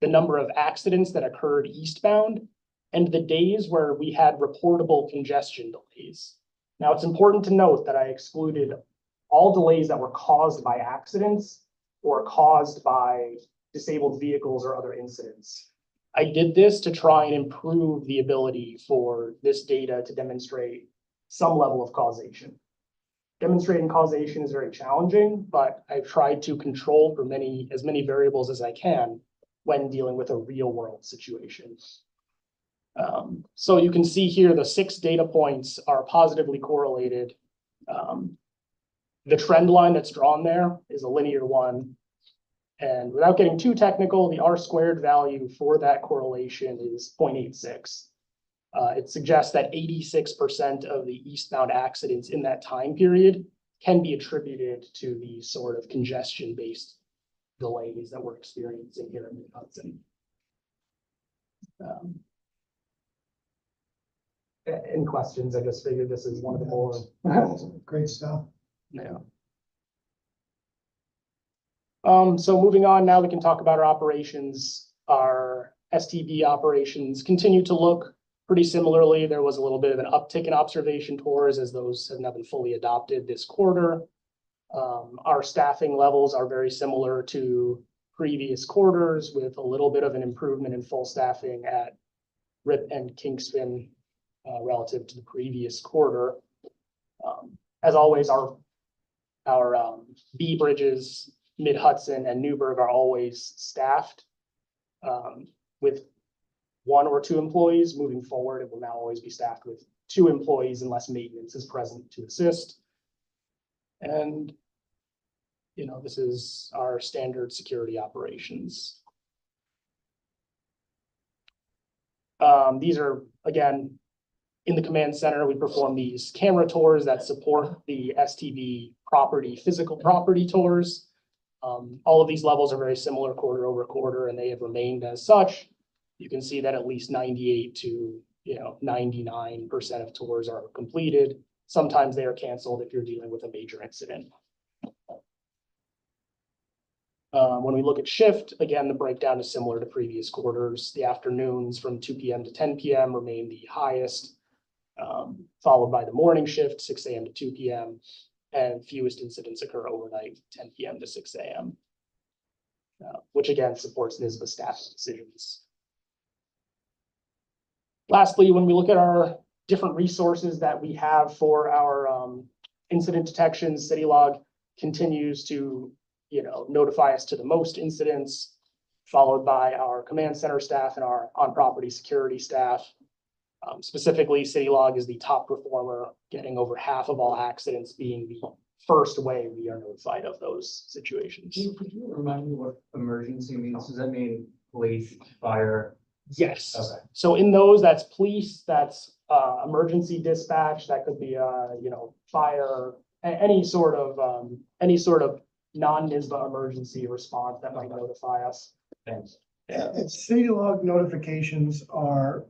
the number of accidents that occurred eastbound, and the days where we had reportable congestion delays. Now, it's important to note that I excluded all delays that were caused by accidents or caused by disabled vehicles or other incidents. I did this to try and improve the ability for this data to demonstrate some level of causation. Demonstrating causation is very challenging, but I've tried to control for as many variables as I can when dealing with a real world situation. So you can see here the 6 data points are positively correlated. The trend line that's drawn there is a linear one. And without getting too technical, the R-squared value for that correlation is 0.86. It suggests that 86% of the eastbound accidents in that time period can be attributed to the sort of congestion-based delays that we're experiencing here in Mid-Hudson. Any questions? I just figured this is one of the more Great stuff. yeah. So moving on, now we can talk about our operations. Our STB operations continue to look pretty similarly. There was a little bit of an uptick in observation tours as those have now been fully adopted this quarter. Our staffing levels are very similar to previous quarters with a little bit of an improvement in full staffing at RIP and Kingston relative to the previous quarter. As always, our B bridges, Mid-Hudson and Newburgh are always staffed with 1 or 2 employees. Moving forward, it will now always be staffed with 2 employees unless maintenance is present to assist. And, this is our standard security operations. These are, again, in the command center, we perform these camera tours that support the STB physical property tours. All of these levels are very similar quarter over quarter, and they have remained as such. You can see that at least 98 to 99% of tours are completed. Sometimes they are canceled if you're dealing with a major incident. When we look at shift, again, the breakdown is similar to previous quarters. The afternoons from 2 p.m. to 10 p.m. remain the highest, followed by the morning shift, 6 a.m. to 2 p.m. And fewest incidents occur overnight, 10 p.m. to 6 a.m., which again supports NYSBA staff decisions. Lastly, when we look at our different resources that we have for our incident detection, CityLog continues to notify us to the most incidents, followed by our command center staff and our on-property security staff. Specifically, CityLog is the top performer, getting over half of all accidents being the first way we are notified of those situations. Could you remind me what emergency means? Does that mean police, fire? Yes. Okay. So in those, that's police, that's emergency dispatch, that could be fire, any sort of non-NYSBA emergency response that might notify us. Thanks. Yeah. And city log notifications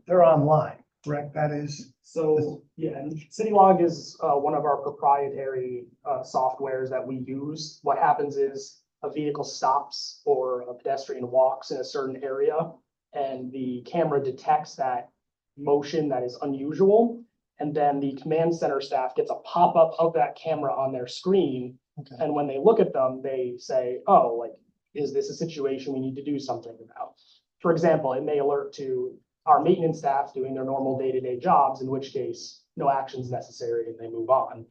they're online. correct? That is, So, yeah, and CityLog is one of our proprietary softwares that we use. What happens is a vehicle stops or a pedestrian walks in a certain area, and the camera detects that motion that is unusual. And then the command center staff gets a pop-up of that camera on their screen. okay. And when they look at them, they say, oh, like, is this a situation we need to do something about? For example, it may alert to our maintenance staff doing their normal day-to-day jobs, in which case no action is necessary and they move on.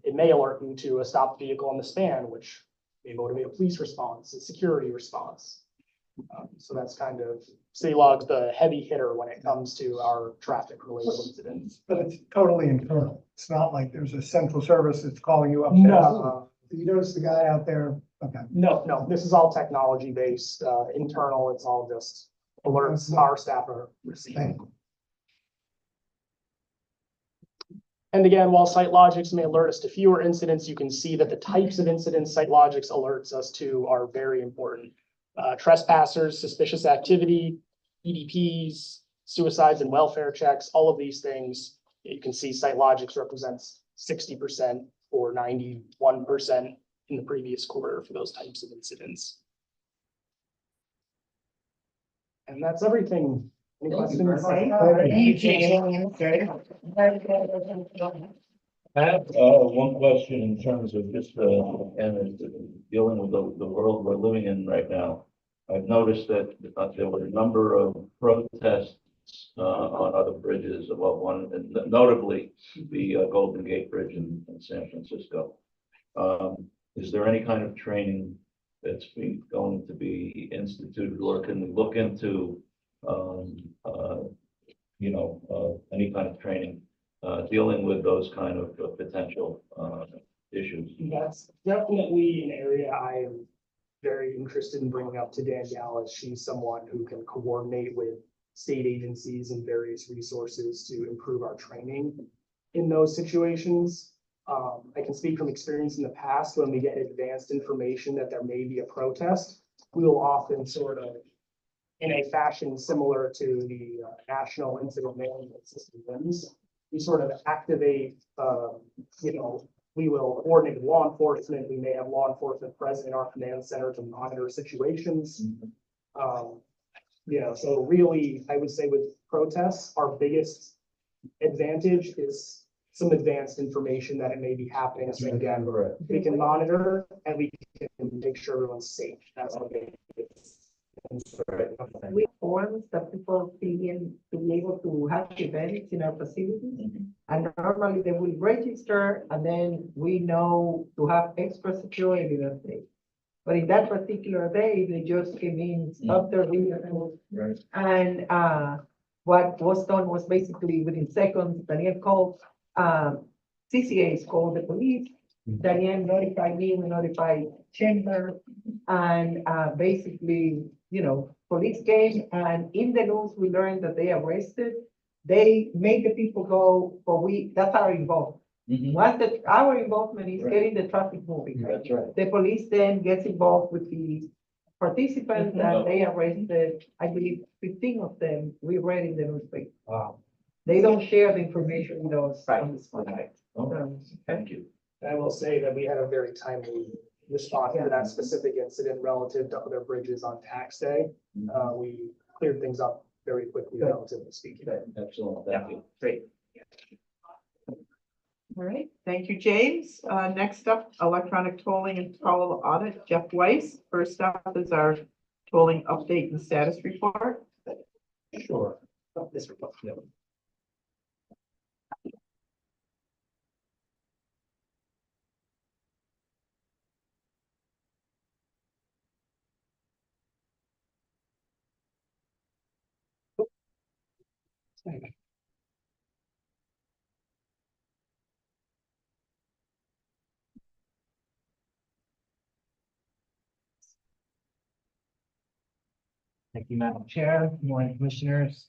It may alert you to a stopped vehicle on the span, which may motivate a police response, a security response. So that's kind of, CityLog's the heavy hitter when it comes to our traffic-related incidents. But it's totally internal. It's not like there's a central service that's calling you up. No, You notice the guy out there? Okay. no, this is all technology-based, internal, it's all just alerts our staff are receiving. And again, while SiteLogix may alert us to fewer incidents, you can see that the types of incidents SiteLogix alerts us to are very important. Trespassers, suspicious activity, EDPs, suicides and welfare checks, all of these things, you can see SiteLogix represents 60% or 91% in the previous quarter for those types of incidents. And that's everything. Any questions? I have one question in terms of just and dealing with the world we're living in right now. I've noticed that there were a number of protests on other bridges, well, one, and notably the Golden Gate Bridge in San Francisco. Is there any kind of training that's going to be instituted, or can we look into any kind of training dealing with those kind of potential issues? That's definitely an area I am very interested in bringing up to Danielle, as she's someone who can coordinate with state agencies and various resources to improve our training in those situations. I can speak from experience in the past. When we get advanced information that there may be a protest, we will often sort of, in a fashion similar to the National Incident Management System wins, we sort of activate, we will coordinate with law enforcement. We may have law enforcement present in our command center to monitor situations. So really, I would say with protests, our biggest advantage is some advanced information that it may be happening. So again, we can monitor and we can make sure everyone's safe. That's our biggest. We forms that people begin to be able to have events in our facilities. And normally they will register, and then we know to have extra security that day. But in that particular day, they just came in, stopped their vehicle. Right. And what was done was basically within seconds, Danielle called, CCAs called the police. Danielle notified me, we notified Chamber, and basically, police came, and in the news, we learned that they arrested. They made the people go, but that's our involvement. Once our involvement is getting the traffic moving. That's right. The police then gets involved with the participants and they arrested, I believe, 15 of them. We read in the newspaper. Wow. They don't share the information with us. Okay. Thank you. I will say that we had a very timely response to that specific incident relative to other bridges on tax day. We cleared things up very quickly, relatively speaking. Excellent. Thank you. Great. All right, thank you, James. Next up, electronic tolling and toll audit, Jeff Weiss. First up is our tolling update and status report. Sure. This report. Thank you, Madam Chair. Good morning, Commissioners.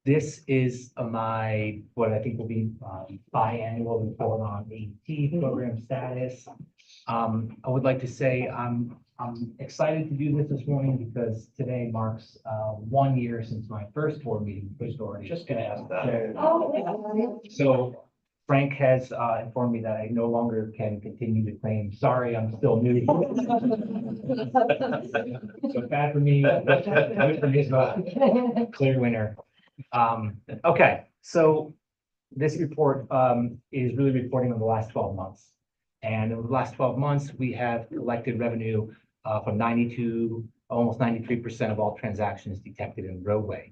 This is what I think will be biannual report on AT program status. I would like to say I'm I'm excited to do this morning because today marks 1 year since my first board meeting with Story. Just gonna ask that. So Frank has informed me that I no longer can continue to claim, sorry, I'm still new. So bad for me, good for me as well. Clear winner. Okay, so this report is really reporting on the last 12 months. And over the last 12 months, we have collected revenue from 92, almost 93% of all transactions detected in the roadway.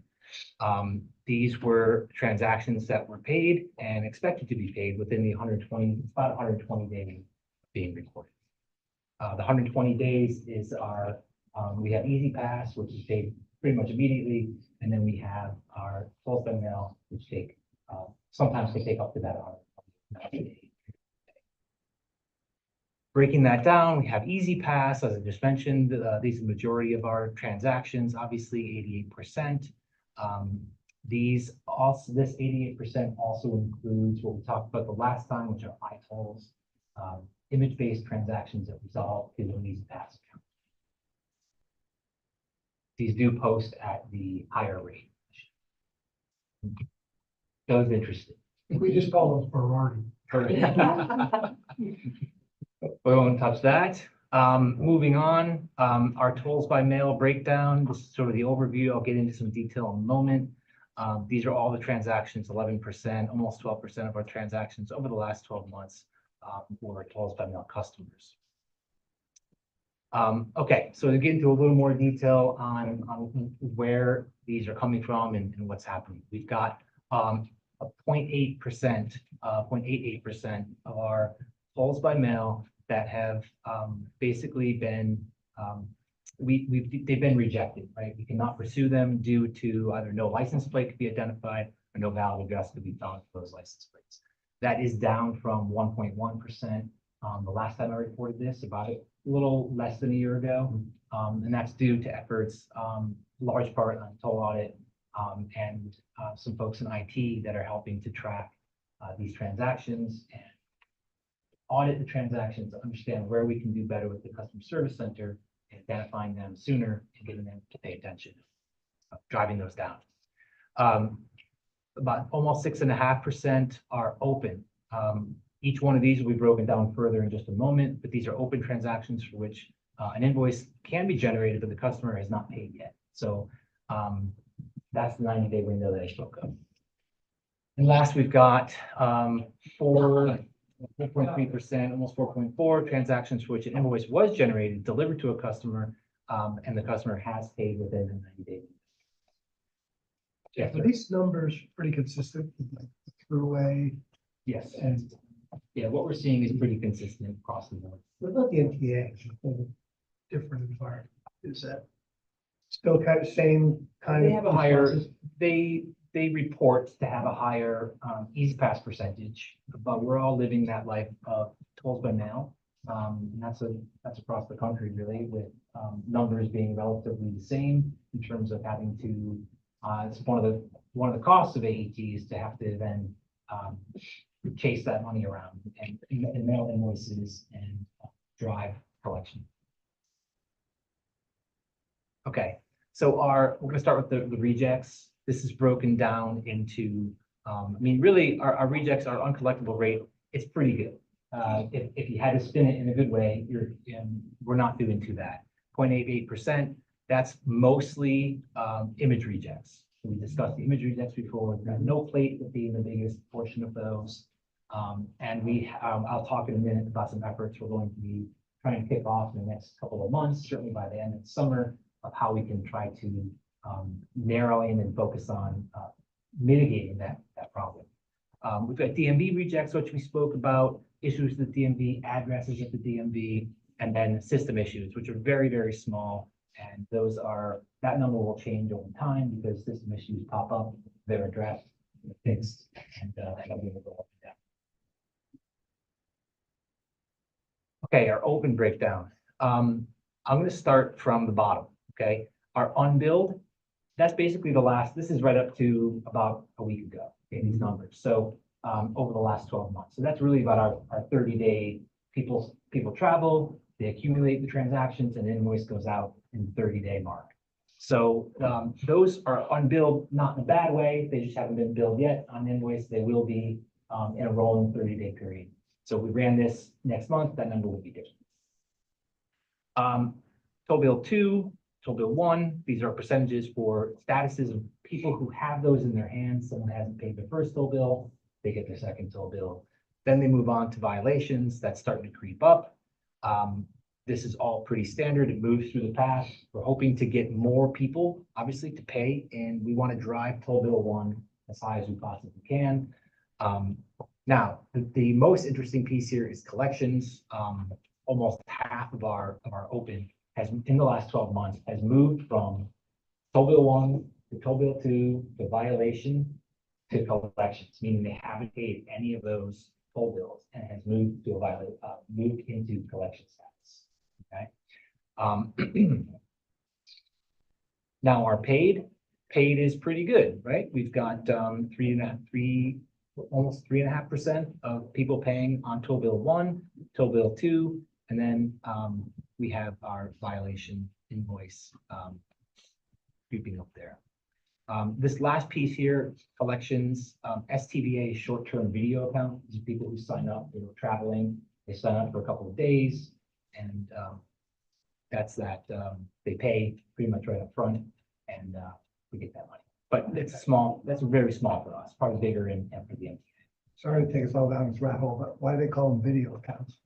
These were transactions that were paid and expected to be paid within the about 120 days being recorded. The 120 days is our, we have Easy Pass, which is paid pretty much immediately, and then we have our tolls by mail, which take, sometimes they take up to that 120 days. Breaking that down, we have Easy Pass, as I just mentioned, these are the majority of our transactions, obviously 88%. These also, this 88% also includes what we talked about the last time, which are iTolls, image-based transactions that resolve through an Easy Pass account. These do post at the higher rate. Those interested. We just call those priority. We won't touch that. Moving on, our tolls by mail breakdown. This is sort of the overview. I'll get into some detail in a moment. These are all the transactions, 11%, almost 12% of our transactions over the last 12 months were tolls by mail customers. Okay, so to get into a little more detail on where these are coming from and what's happening. We've got a 0.8%, 0.88% of our tolls by mail that have basically been, they've been rejected, right? We cannot pursue them due to either no license plate could be identified or no valid address could be found for those license plates. That is down from 1.1% the last time I reported this, about a little less than a year ago. And that's due to efforts, large part on toll audit and some folks in IT that are helping to track these transactions and audit the transactions to understand where we can do better with the customer service center, identifying them sooner and getting them to pay attention, driving those down. About almost 6.5% are open. Each one of these will be broken down further in just a moment, but these are open transactions for which an invoice can be generated, but the customer has not paid yet. So that's the 90-day window that I spoke of. And last, we've got 4.3%, almost 4.4 transactions for which an invoice was generated, delivered to a customer, and the customer has paid within the 90 days. Are these numbers pretty consistent, like throughway? Yes, and yeah, what we're seeing is pretty consistent across the board. What about the NTA? Different environment. Is that still kind of same kind of? They have a higher, they report to have a higher Easy Pass percentage, but we're all living that life of tolls by mail. And that's across the country, really, with numbers being relatively the same in terms of having to, it's one of the costs of AET is to have to then chase that money around and mail invoices and drive collection. Okay, so we're going to start with the rejects. This is broken down into, I mean, really, our rejects, our uncollectible rate, it's pretty good. If you had to spin it in a good way, we're not doing too bad. 0.88%, that's mostly image rejects. We discussed the image rejects before. We've got no plate being the biggest portion of those. And I'll talk in a minute about some efforts we're going to be trying to kick off in the next couple of months, certainly by the end of the summer, of how we can try to narrow in and focus on mitigating that problem. We've got DMV rejects, which we spoke about, issues with the DMV, addresses at the DMV, and then system issues, which are very, very small. And that number will change over time because system issues pop up, they're addressed, fixed, and that'll be able to go up and down. Okay, our open breakdown. I'm going to start from the bottom. Okay, our unbilled, that's basically this is right up to about a week ago, okay, these numbers. So over the last 12 months. So that's really about our 30-day people travel, They accumulate the transactions and invoice goes out in the 30-day mark. So those are unbilled, not in a bad way. They just haven't been billed yet on invoice. They will be in a rolling 30-day period. So if we ran this next month, that number would be different. Toll bill 2, toll bill 1, these are percentages for statuses of people who have those in their hands. Someone hasn't paid their first toll bill, they get their second toll bill. Then they move on to violations. That's starting to creep up. This is all pretty standard. It moves through the path. We're hoping to get more people, obviously, to pay, and we want to drive toll bill 1 as high as we possibly can. Now, the most interesting piece here is collections. Almost half of our open has, in the last 12 months, has moved from toll bill 1 to toll bill 2 to violation to collections, meaning they haven't paid any of those toll bills and has moved to moved into collection status. Okay. Now our paid is pretty good, right? We've got almost 3.5% of people paying on toll bill 1, toll bill 2, and then we have our violation invoice creeping up there. This last piece here, collections, STVA, short-term video account. These are people who sign up, they were traveling, they sign up for a couple of days, and that's that. They pay pretty much right up front, and we get that money. But it's small, that's very small for us, probably bigger and for the MTA. Sorry to take us all down this rabbit hole, but why do they call them video accounts?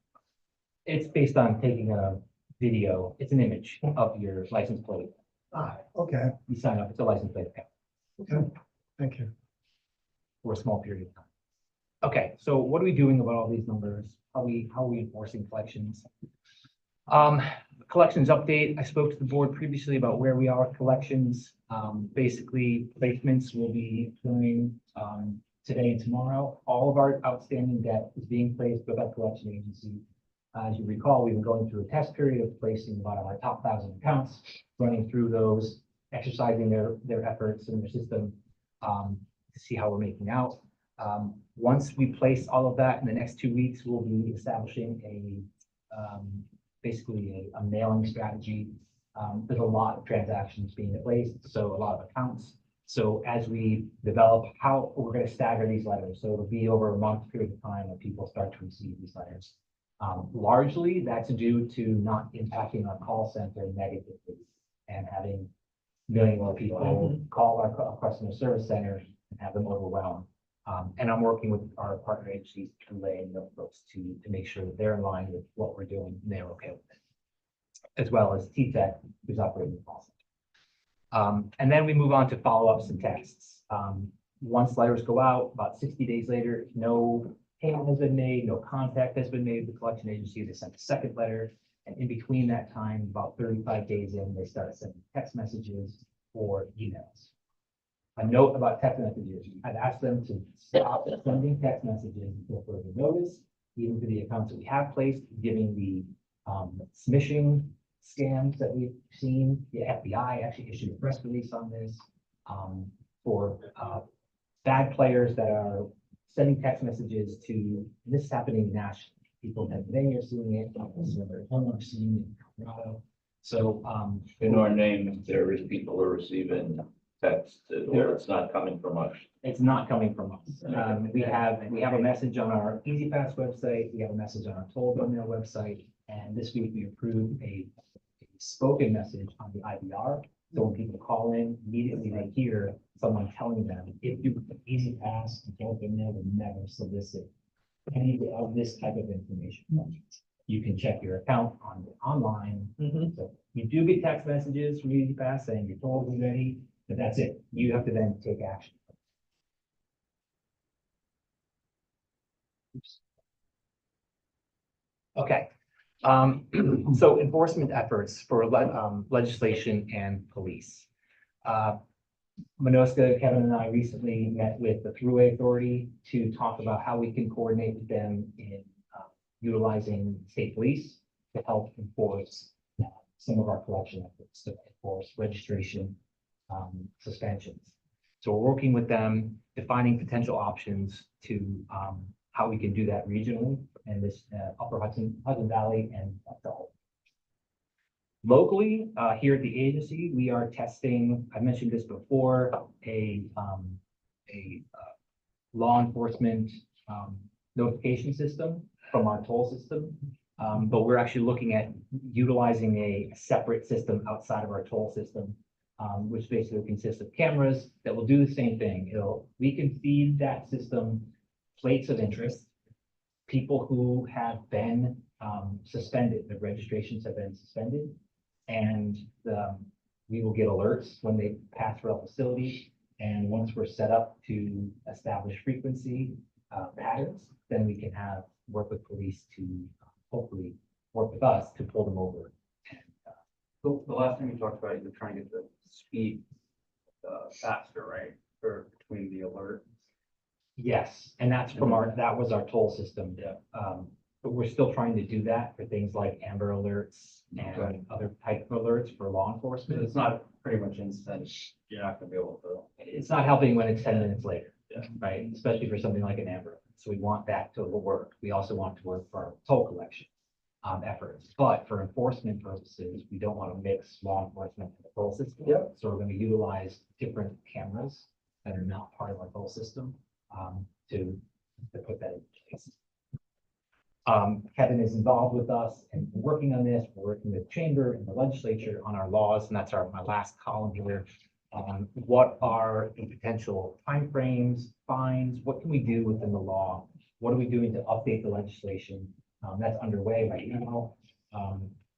It's based on taking a video, it's an image of your license plate. Ah, okay, You sign up, it's a license plate account okay, thank you. for a small period of time. Okay, so what are we doing about all these numbers? How are we enforcing collections? Collections update. I spoke to the board previously about where we are with collections. Basically, placements will be occurring today and tomorrow. All of our outstanding debt is being placed with our collection agency. As you recall, we've been going through a test period of placing about our top 1,000 accounts, running through those, exercising their efforts in their system to see how we're making out. Once we place all of that in the next 2 weeks, we'll be establishing basically a mailing strategy. There's a lot of transactions being placed, so a lot of accounts. So as we develop how we're going to stagger these letters, so it'll be over a month period of time when people start to receive these letters. Largely, that's due to not impacting our call center negatively and having a million more people call our customer service center and have them overwhelmed. And I'm working with our partner agencies, Relay and Notebooks, to make sure that they're in line with what we're doing and they're okay with it, as well as TTEC, who's operating the call center. And then we move on to follow-ups and texts. Once letters go out, about 60 days later, no payment has been made, no contact has been made with the collection agency. They sent a second letter, and in between that time, about 35 days in, they started sending text messages or emails. A note about text messages. I've asked them to stop sending text messages until further notice, even for the accounts that we have placed, given the smishing scams that we've seen. The FBI actually issued a press release on this for bad players that are sending text messages to, this is happening nationally. People in Pennsylvania are seeing it, homeowners are seeing it in Colorado. So In our name, there is people who are receiving text, it's not coming from us. it's not coming from us. We have a message on our EasyPass website, we have a message on our Toll Bill Mail website, and this week we approved a spoken message on the IVR. So when people call in, immediately they hear someone telling them, if you EasyPass and Toll Bill Mail will never solicit any of this type of information. You can check your account online. So you do get text messages from EasyPass saying your toll is ready, but that's it. You have to then take action. Oops. Okay. So enforcement efforts for legislation and police. Minoska, Kevin, and I recently met with the Thruway Authority to talk about how we can coordinate with them in utilizing state police to help enforce some of our collection efforts, to enforce registration suspensions. So we're working with them, defining potential options to how we can do that regionally in this upper Hudson Valley and Locally, here at the agency, we are testing, I mentioned this before, a law enforcement notification system from our toll system. But we're actually looking at utilizing a separate system outside of our toll system, which basically consists of cameras that will do the same thing. We can feed that system plates of interest, people who have been suspended, their registrations have been suspended, and we will get alerts when they pass through our facility. And once we're set up to establish frequency patterns, then we can work with police to hopefully work with us to pull them over. The last time you talked about, you're trying to get the speed faster, right? Or between the alert. Yes, and that's from that was our toll system. Yeah. But we're still trying to do that for things like Amber Alerts and Okay. other type of alerts for law enforcement. It's not pretty much instant. You're not gonna be able to. It's not helping when it's 10 minutes later. Yeah. Right, especially for something like an Amber Alert. So we want that to work. We also want it to work for our toll collection efforts. But for enforcement purposes, we don't want to mix law enforcement and the toll system. Yep. So we're going to utilize different cameras that are not part of our toll system to put that in place. Kevin is involved with us and working on this. We're working with Chamber and the legislature on our laws, and that's my last column here. What are the potential timeframes, fines? What can we do within the law? What are we doing to update the legislation that's underway right now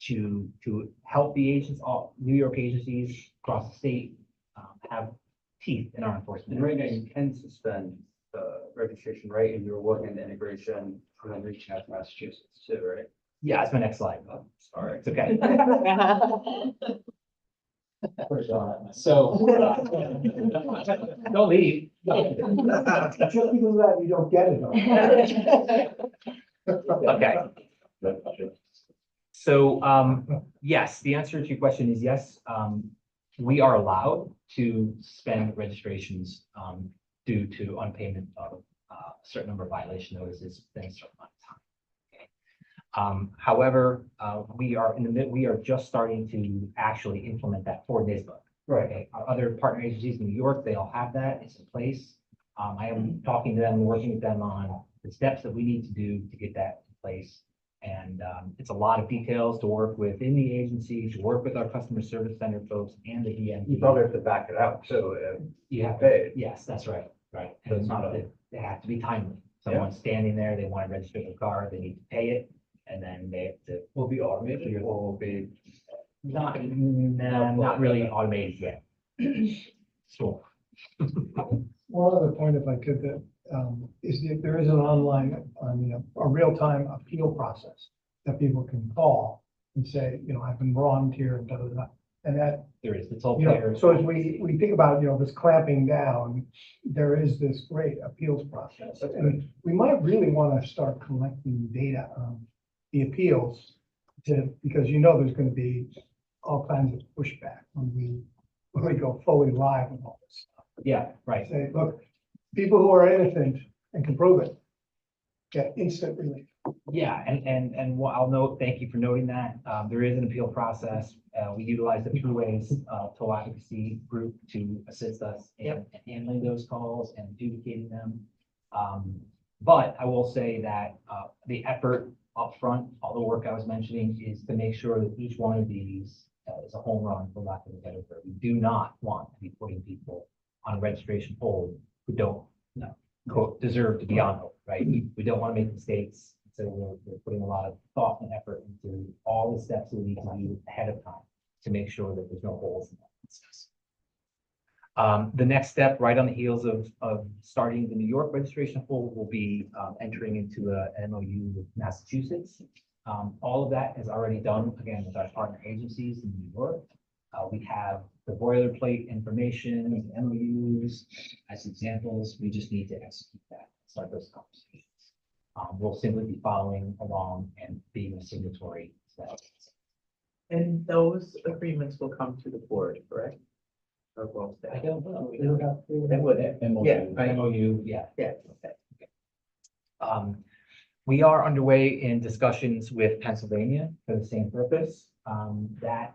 to help the agents, all New York agencies across the state have teeth in our enforcement? And right now you can suspend registration, right? And you're working on the integration and then reaching out to Massachusetts too, right? Yeah, it's my next slide. Sorry. It's okay. So. Don't leave. Just because of that, you don't get it. Okay. So, yes, the answer to your question is yes. We are allowed to suspend registrations due to unpayment of a certain number of violation notices within a certain amount of time. However, we are just starting to actually implement that for NYSBA. Right. Okay, our other partner agencies in New York, they all have that. It's in place. I am talking to them, working with them on the steps that we need to do to get that in place. And it's a lot of details to work within the agency, to work with our customer service center folks and the DMV. You probably have to back it out too. You have pay it. Yes, that's right, right. So it's not They have to be timely. Someone's standing there, they want to register their car, they need to pay it, and then they have to. Will be automated or will be. Not really automated yet. So. One other point, if I could, that is that there is an online, a real-time appeal process that people can call and say, I've been wronged here and da, da, da. And that, There is, it's all you know, players. so as we think about, this clamping down, there is this great appeals process. And we might really want to start collecting data on the appeals because there's going to be all kinds of pushback when we go fully live with all this stuff. Yeah, right. Say, look, people who are innocent and can prove it get instant relief. Yeah, and what I'll note, thank you for noting that. There is an appeal process. We utilize the Throughways toll advocacy group to assist us in handling those calls and adjudicating them. But I will say that the effort upfront, all the work I was mentioning, is to make sure that each one of these is a home run, for lack of a better word. We do not want to be putting people on a registration hold who don't quote, deserve to be on hold, right? We don't want to make mistakes. So we're putting a lot of thought and effort into all the steps we need to do ahead of time to make sure that there's no holes in that process. The next step, right on the heels of starting the New York registration hold, will be entering into an MOU with Massachusetts. All of that is already done, again, with our partner agencies in New York. We have the boilerplate information, the MOUs as examples. We just need to execute that, start those conversations. We'll simply be following along and being a signatory to that. And those agreements will come to the board, correct? Or will I they? don't know. They would. Yeah, right. MOU, yeah. Yeah, okay. We are underway in discussions with Pennsylvania for the same purpose. that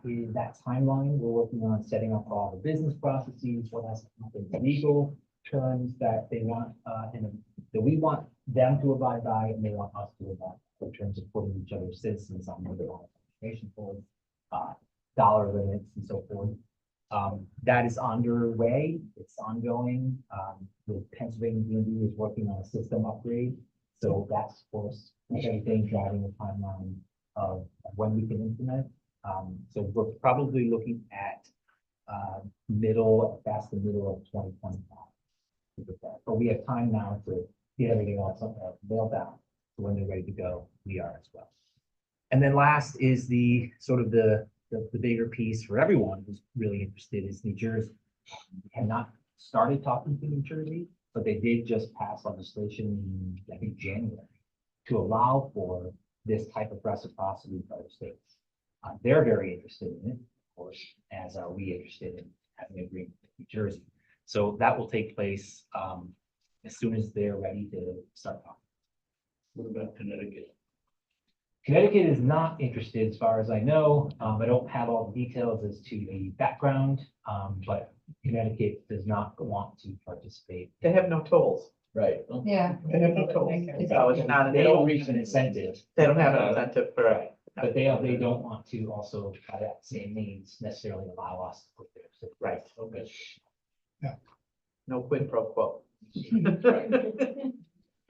timeline. We're working on setting up all the business processes, what has to happen, legal terms that they want, and that we want them to abide by, and they want us to abide by in terms of putting each other's citizens on their own information forms, dollar limits and so forth. That is underway. It's ongoing. The Pennsylvania DMV is working on a system upgrade. So that's, of course, everything driving the timeline of when we can implement. So we're probably looking at past the middle of 2025. But we have time now to get everything else nailed down. So when they're ready to go, we are as well. And then last is the sort of the bigger piece for everyone who's really interested is New Jersey. We have not started talking to New Jersey, but they did just pass legislation, I think, January, to allow for this type of reciprocity with other states. They're very interested in it, of course, as are we interested in having an agreement with New Jersey. So that will take place as soon as they're ready to start talking. What about Connecticut? Connecticut is not interested, as far as I know. I don't have all the details as to the background, but Connecticut does not want to participate. They have no tolls. Right. Yeah. They have no tolls. So it's not, They don't reach an incentive. they don't have an incentive for it. But they don't want to also, by that same means, necessarily allow us to put there. So, Right. Okay. No quid pro quo.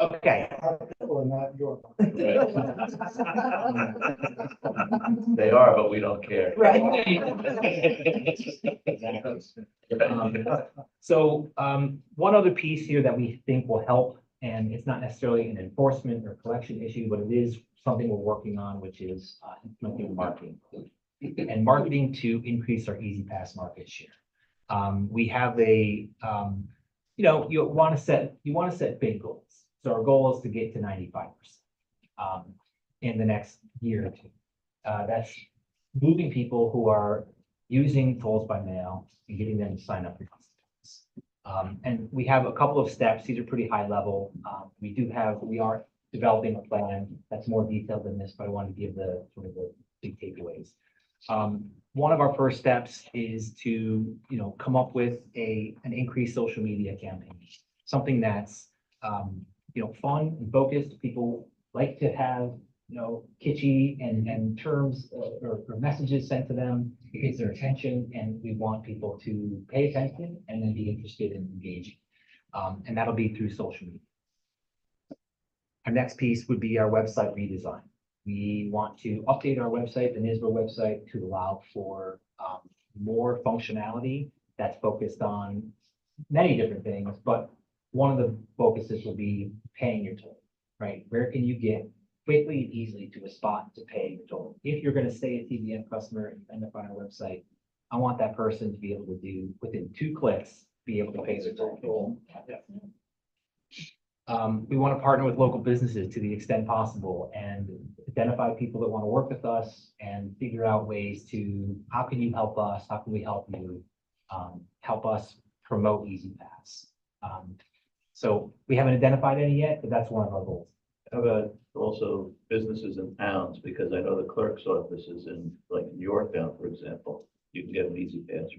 okay. Or not your. They are, but we don't care. Right. So one other piece here that we think will help, and it's not necessarily an enforcement or collection issue, but it is something we're working on, which is implementing marketing. And marketing to increase our Easy Pass market share. We have a, you want to set big goals. So our goal is to get to 95% in the next year or two. That's moving people who are using tolls by mail and getting them to sign up for tolls. And we have a couple of steps. These are pretty high level. We are developing a plan that's more detailed than this, but I want to give the sort of the big takeaways. One of our first steps is to, come up with an increased social media campaign, something that's, fun and focused. People like to have, kitschy and terms or messages sent to them. It gets their attention, and we want people to pay attention and then be interested in engaging. And that'll be through social media. Our next piece would be our website redesign. We want to update our website, the NYSBA website, to allow for more functionality that's focused on many different things, but one of the focuses will be paying your toll, right? Where can you get quickly and easily to a spot to pay your toll? If you're going to stay a TBM customer and end up on our website, I want that person to be able to do, within 2 clicks, be able to pay their toll. We want to partner with local businesses to the extent possible and identify people that want to work with us and figure out ways to, how can you help us? How can we help you? Help us promote Easy Pass. So we haven't identified any yet, but that's one of our goals. How about also businesses in towns? Because I know the clerk's office is in, like, in Yorktown, for example. You can get an Easy Pass.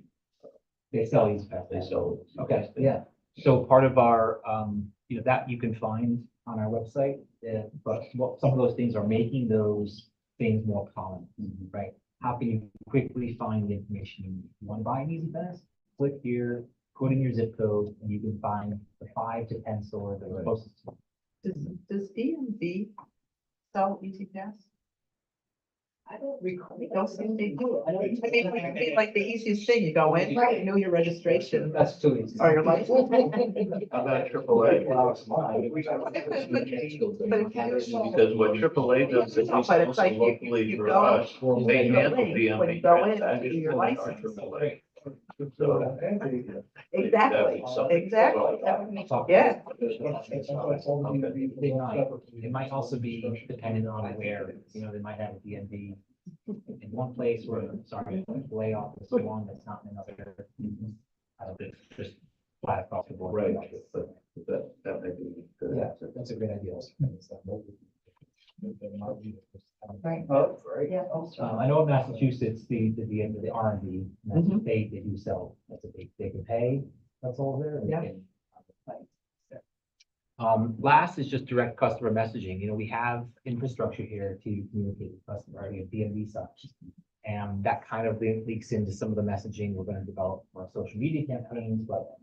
They sell Easy Pass. They sell. Okay, yeah. So part of our, that you can find on our website, but some of those things are making those things more common, right? How can you quickly find the information you need? You want to buy an Easy Pass? Click here, put in your zip code, and you can find the 5 to 10 stores that are closest to you. Does DMV sell Easy Pass? I don't recall. I don't think they do. I mean, it would be like the easiest thing. You go in, you know your registration. That's too easy. Or your license. How about AAA? Because what AAA does is No, but it's like you- locally you for go- us, they handle When you DMV go in to do transactions your for our license. AAA. So, Exactly, exactly. Yeah. They might. It might also be dependent on where, they might have a DMV in one place or, lay off this one that's not in another. Just flat across the board. right, but that may be. Yeah, that's a great idea. Right. Oh, right. Yeah, also. I know in Massachusetts, the R&D, that's Mhm. they do sell, that's what they can pay, that's all there. Yeah. Last is just direct customer messaging. You know, we have infrastructure here to communicate with customers, we have DMV such. And that kind of leaks into some of the messaging we're gonna develop for our social media campaigns, but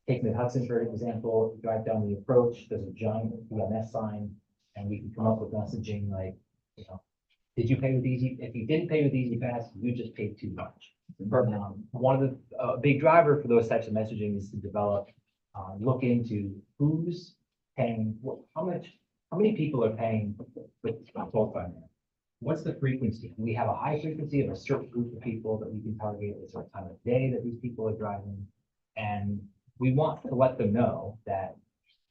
taking the Hudson, for example, you drive down the approach, there's a giant EMS sign, and we can come up with messaging like, you know, did you pay with Easy? If you didn't pay with Easy Pass, you just paid too much. One of the, big driver for those types of messaging is to develop, look into who's paying, how many people are paying with toll time? What's the frequency? We have a high frequency of a certain group of people that we can target at a certain time of day that these people are driving. And we want to let them know that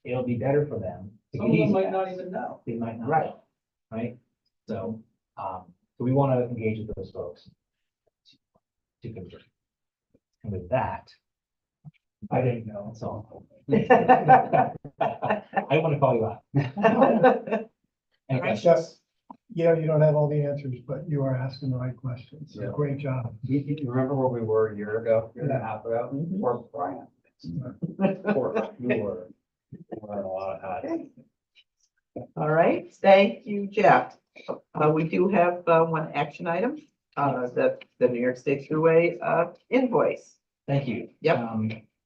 it'll be better for them. to Some get of them Easy might Pass. not even know. They might not. Right. Right? So we want to engage with those folks to convert. And with that, I didn't know, that's all. I want to call you out. Any questions? Yeah, you don't have all the answers, but you are asking the right questions. So Yeah. great job. You remember where we were a year ago, year and a half ago? Mhm. Poor Brian. Poor, you were wearing a lot of hats. All right, thank you, Jeff. We do have one action item, that the New York State Thruway invoice. Thank you. Yep.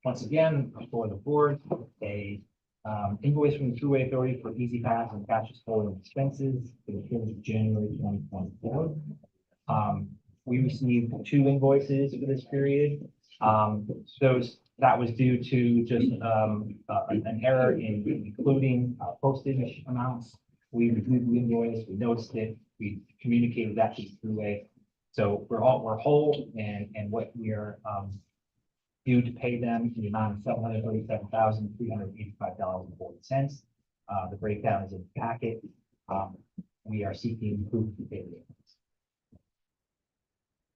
Once again, before the board, a invoice from the Thruway Authority for Easy Pass and Patches Forward expenses for the period of January 2024. We received 2 invoices for this period. That was due to just an error in including postage amounts. We reviewed the invoice, we noticed it, we communicated that to the Thruway. So we're whole and what we are due to pay them in the amount of $737,385.40. The breakdown is in the packet. We are seeking proof to pay the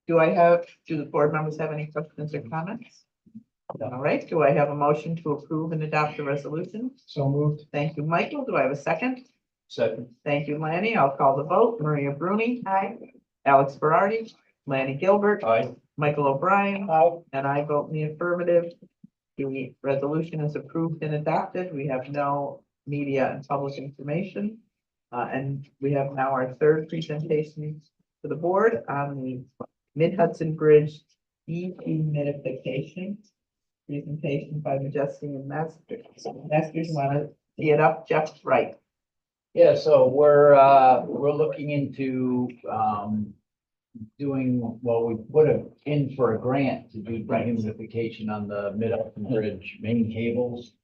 invoice. Do the board members have any questions or comments? All right, do I have a motion to approve and adopt the resolution? So moved. Thank you, Michael. Do I have a second? Second. Thank you, Lanny. I'll call the vote. Maria Bruni. Aye. Alex Berardi. Lanny Gilbert. Aye. Michael O'Brien. Aye. And I vote in the affirmative. The resolution is approved and adopted. We have no media and public information. And we have now our third presentation to the board on the Mid-Hudson Bridge dehumidification. Presentation by Majesty and Masters. Masters, you want to tee it up? Jeff, right? Yeah, so we're looking into, doing, well, we put in for a grant to do dehumidification on the Mid-Hudson Bridge main cables.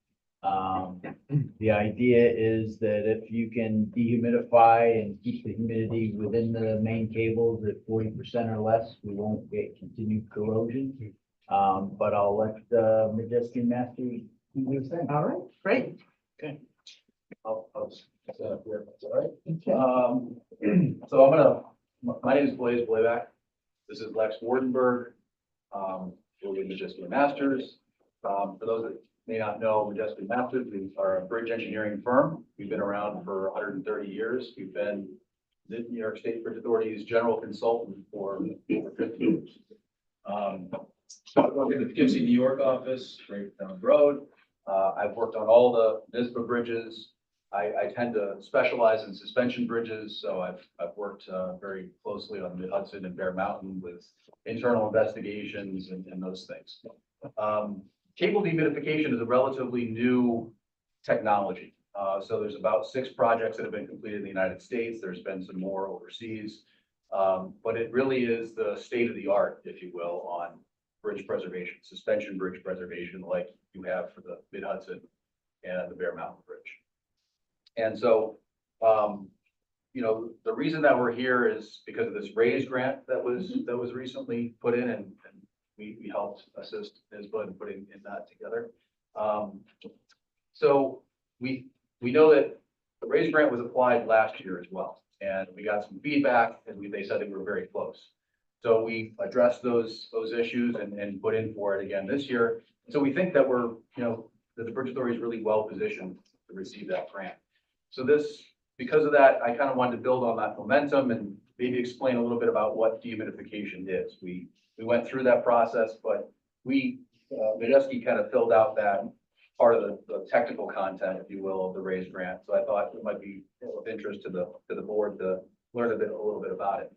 The idea is that if you can dehumidify and keep the humidity within the main cables at 40% or less, we won't get continued corrosion. But I'll let Majesty Masters do their thing. All right, great. Okay. I'll set up here, if that's all right. Okay. So my name is Blaise Blayback. This is Lex Wardenberg. We're with Majesty Masters. For those that may not know, Majesty Masters, we are a bridge engineering firm. We've been around for 130 years. We've been the New York State Bridge Authority's general consultant for over 50 years. I work in the Poughkeepsie, New York office, right down the road. I've worked on all the NYSBA bridges. I tend to specialize in suspension bridges, so I've worked very closely on Mid-Hudson and Bear Mountain with internal investigations and those things. Cable dehumidification is a relatively new technology. So there's about 6 projects that have been completed in the United States. There's been some more overseas. But it really is the state of the art, if you will, on bridge preservation, suspension bridge preservation, like you have for the Mid-Hudson and the Bear Mountain Bridge. And so, you know, the reason that we're here is because of this RAISE grant that was recently put in, and we helped assist NYSBA in putting that together. So we know that the RAISE grant was applied last year as well, and we got some feedback, and they said that we were very close. So we addressed those issues and put in for it again this year. So we think that that the Bridge Authority is really well positioned to receive that grant. So this because of that, I kind of wanted to build on that momentum and maybe explain a little bit about what dehumidification is. We went through that process, but Medeski kind of filled out that part of the technical content, if you will, of the raised grant. So I thought it might be of interest to the board to learn a little bit about it.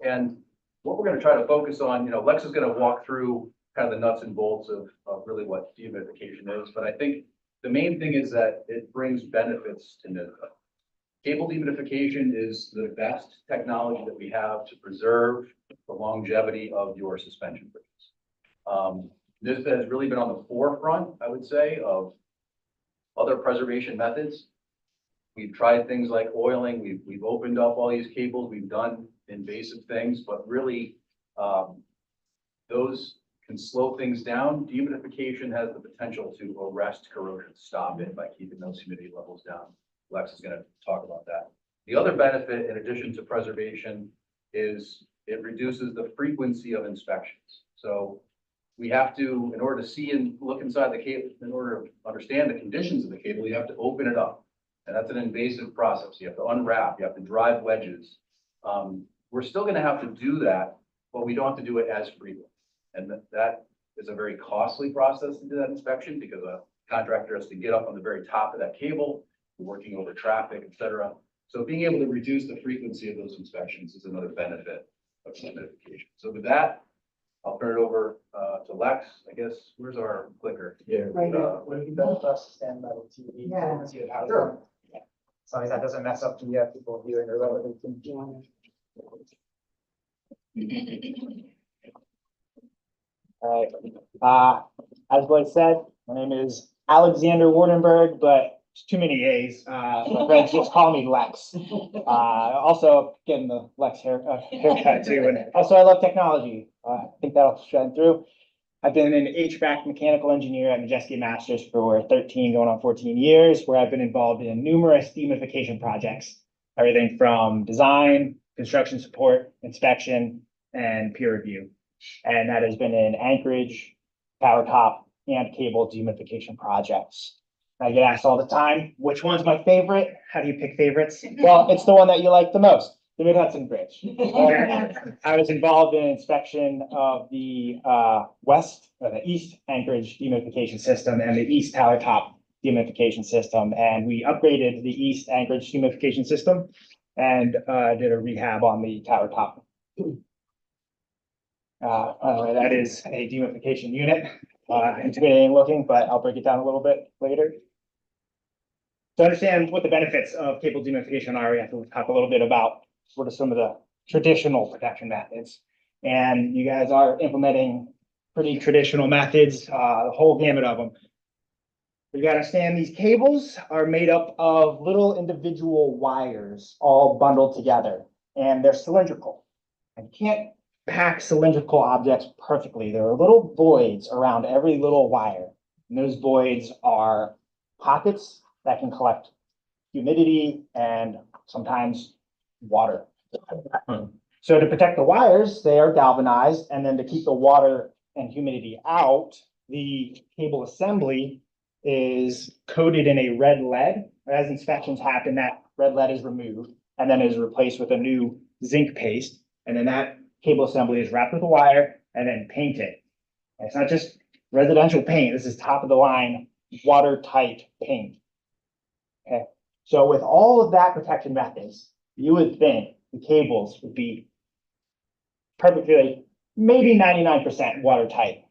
And what we're going to try to focus on, Lex is going to walk through kind of the nuts and bolts of really what dehumidification is. But I think the main thing is that it brings benefits to NYSBA. Cable dehumidification is the best technology that we have to preserve the longevity of your suspension bridges. NYSBA has really been on the forefront, I would say, of other preservation methods. We've tried things like oiling. We've opened up all these cables. We've done invasive things, but really those can slow things down. Dehumidification has the potential to arrest corrosion, stop it by keeping those humidity levels down. Lex is going to talk about that. The other benefit, in addition to preservation, is it reduces the frequency of inspections. So we have to, in order to see and look inside the cable, in order to understand the conditions of the cable, you have to open it up. And that's an invasive process. You have to unwrap, you have to drive wedges. We're still going to have to do that, but we don't have to do it as frequently. And that is a very costly process to do that inspection, because a contractor has to get up on the very top of that cable, working over traffic, et cetera. So being able to reduce the frequency of those inspections is another benefit of dehumidification. So with that, I'll turn it over to Lex. I guess, where's our clicker? Yeah. Would it be better for us to stand by the TV? Yeah. See it how it's Sure. done? Yeah. As long as that doesn't mess up the people viewing or relevant. All right. As Blake said, my name is Alexander Wardenberg, but it's too many A's. My friends just call me Lex. Also getting the Lex haircut too. And also I love technology. I think that'll shine through. I've been an HVAC mechanical engineer at NYSBA Masters for 13 going on 14 years, where I've been involved in numerous dehumidification projects, everything from design, construction support, inspection, and peer review. And that has been in Anchorage, Tower Top, and cable dehumidification projects. I get asked all the time, which one's my favorite? How do you pick favorites? Well, it's the one that you like the most, the Mid-Hudson Bridge. I was involved in inspection of the the East Anchorage dehumidification system and the East Tower Top dehumidification system. And we upgraded the East Anchorage dehumidification system and did a rehab on the Tower Top. That is a dehumidification unit. Intimidating looking, but I'll break it down a little bit later. To understand what the benefits of cable dehumidification are, we have to talk a little bit about what are some of the traditional protection methods. And you guys are implementing pretty traditional methods, the whole gamut of them. You gotta understand these cables are made up of little individual wires all bundled together, and they're cylindrical. And you can't pack cylindrical objects perfectly. There are little voids around every little wire. And those voids are pockets that can collect humidity and sometimes water. So to protect the wires, they are galvanized, and then to keep the water and humidity out, the cable assembly is coated in a red lead. As inspections happen, that red lead is removed and then is replaced with a new zinc paste. And then that cable assembly is wrapped with a wire and then painted. And it's not just residential paint. This is top of the line, watertight paint. Okay. So with all of that protection methods, you would think the cables would be perfectly, maybe 99% watertight.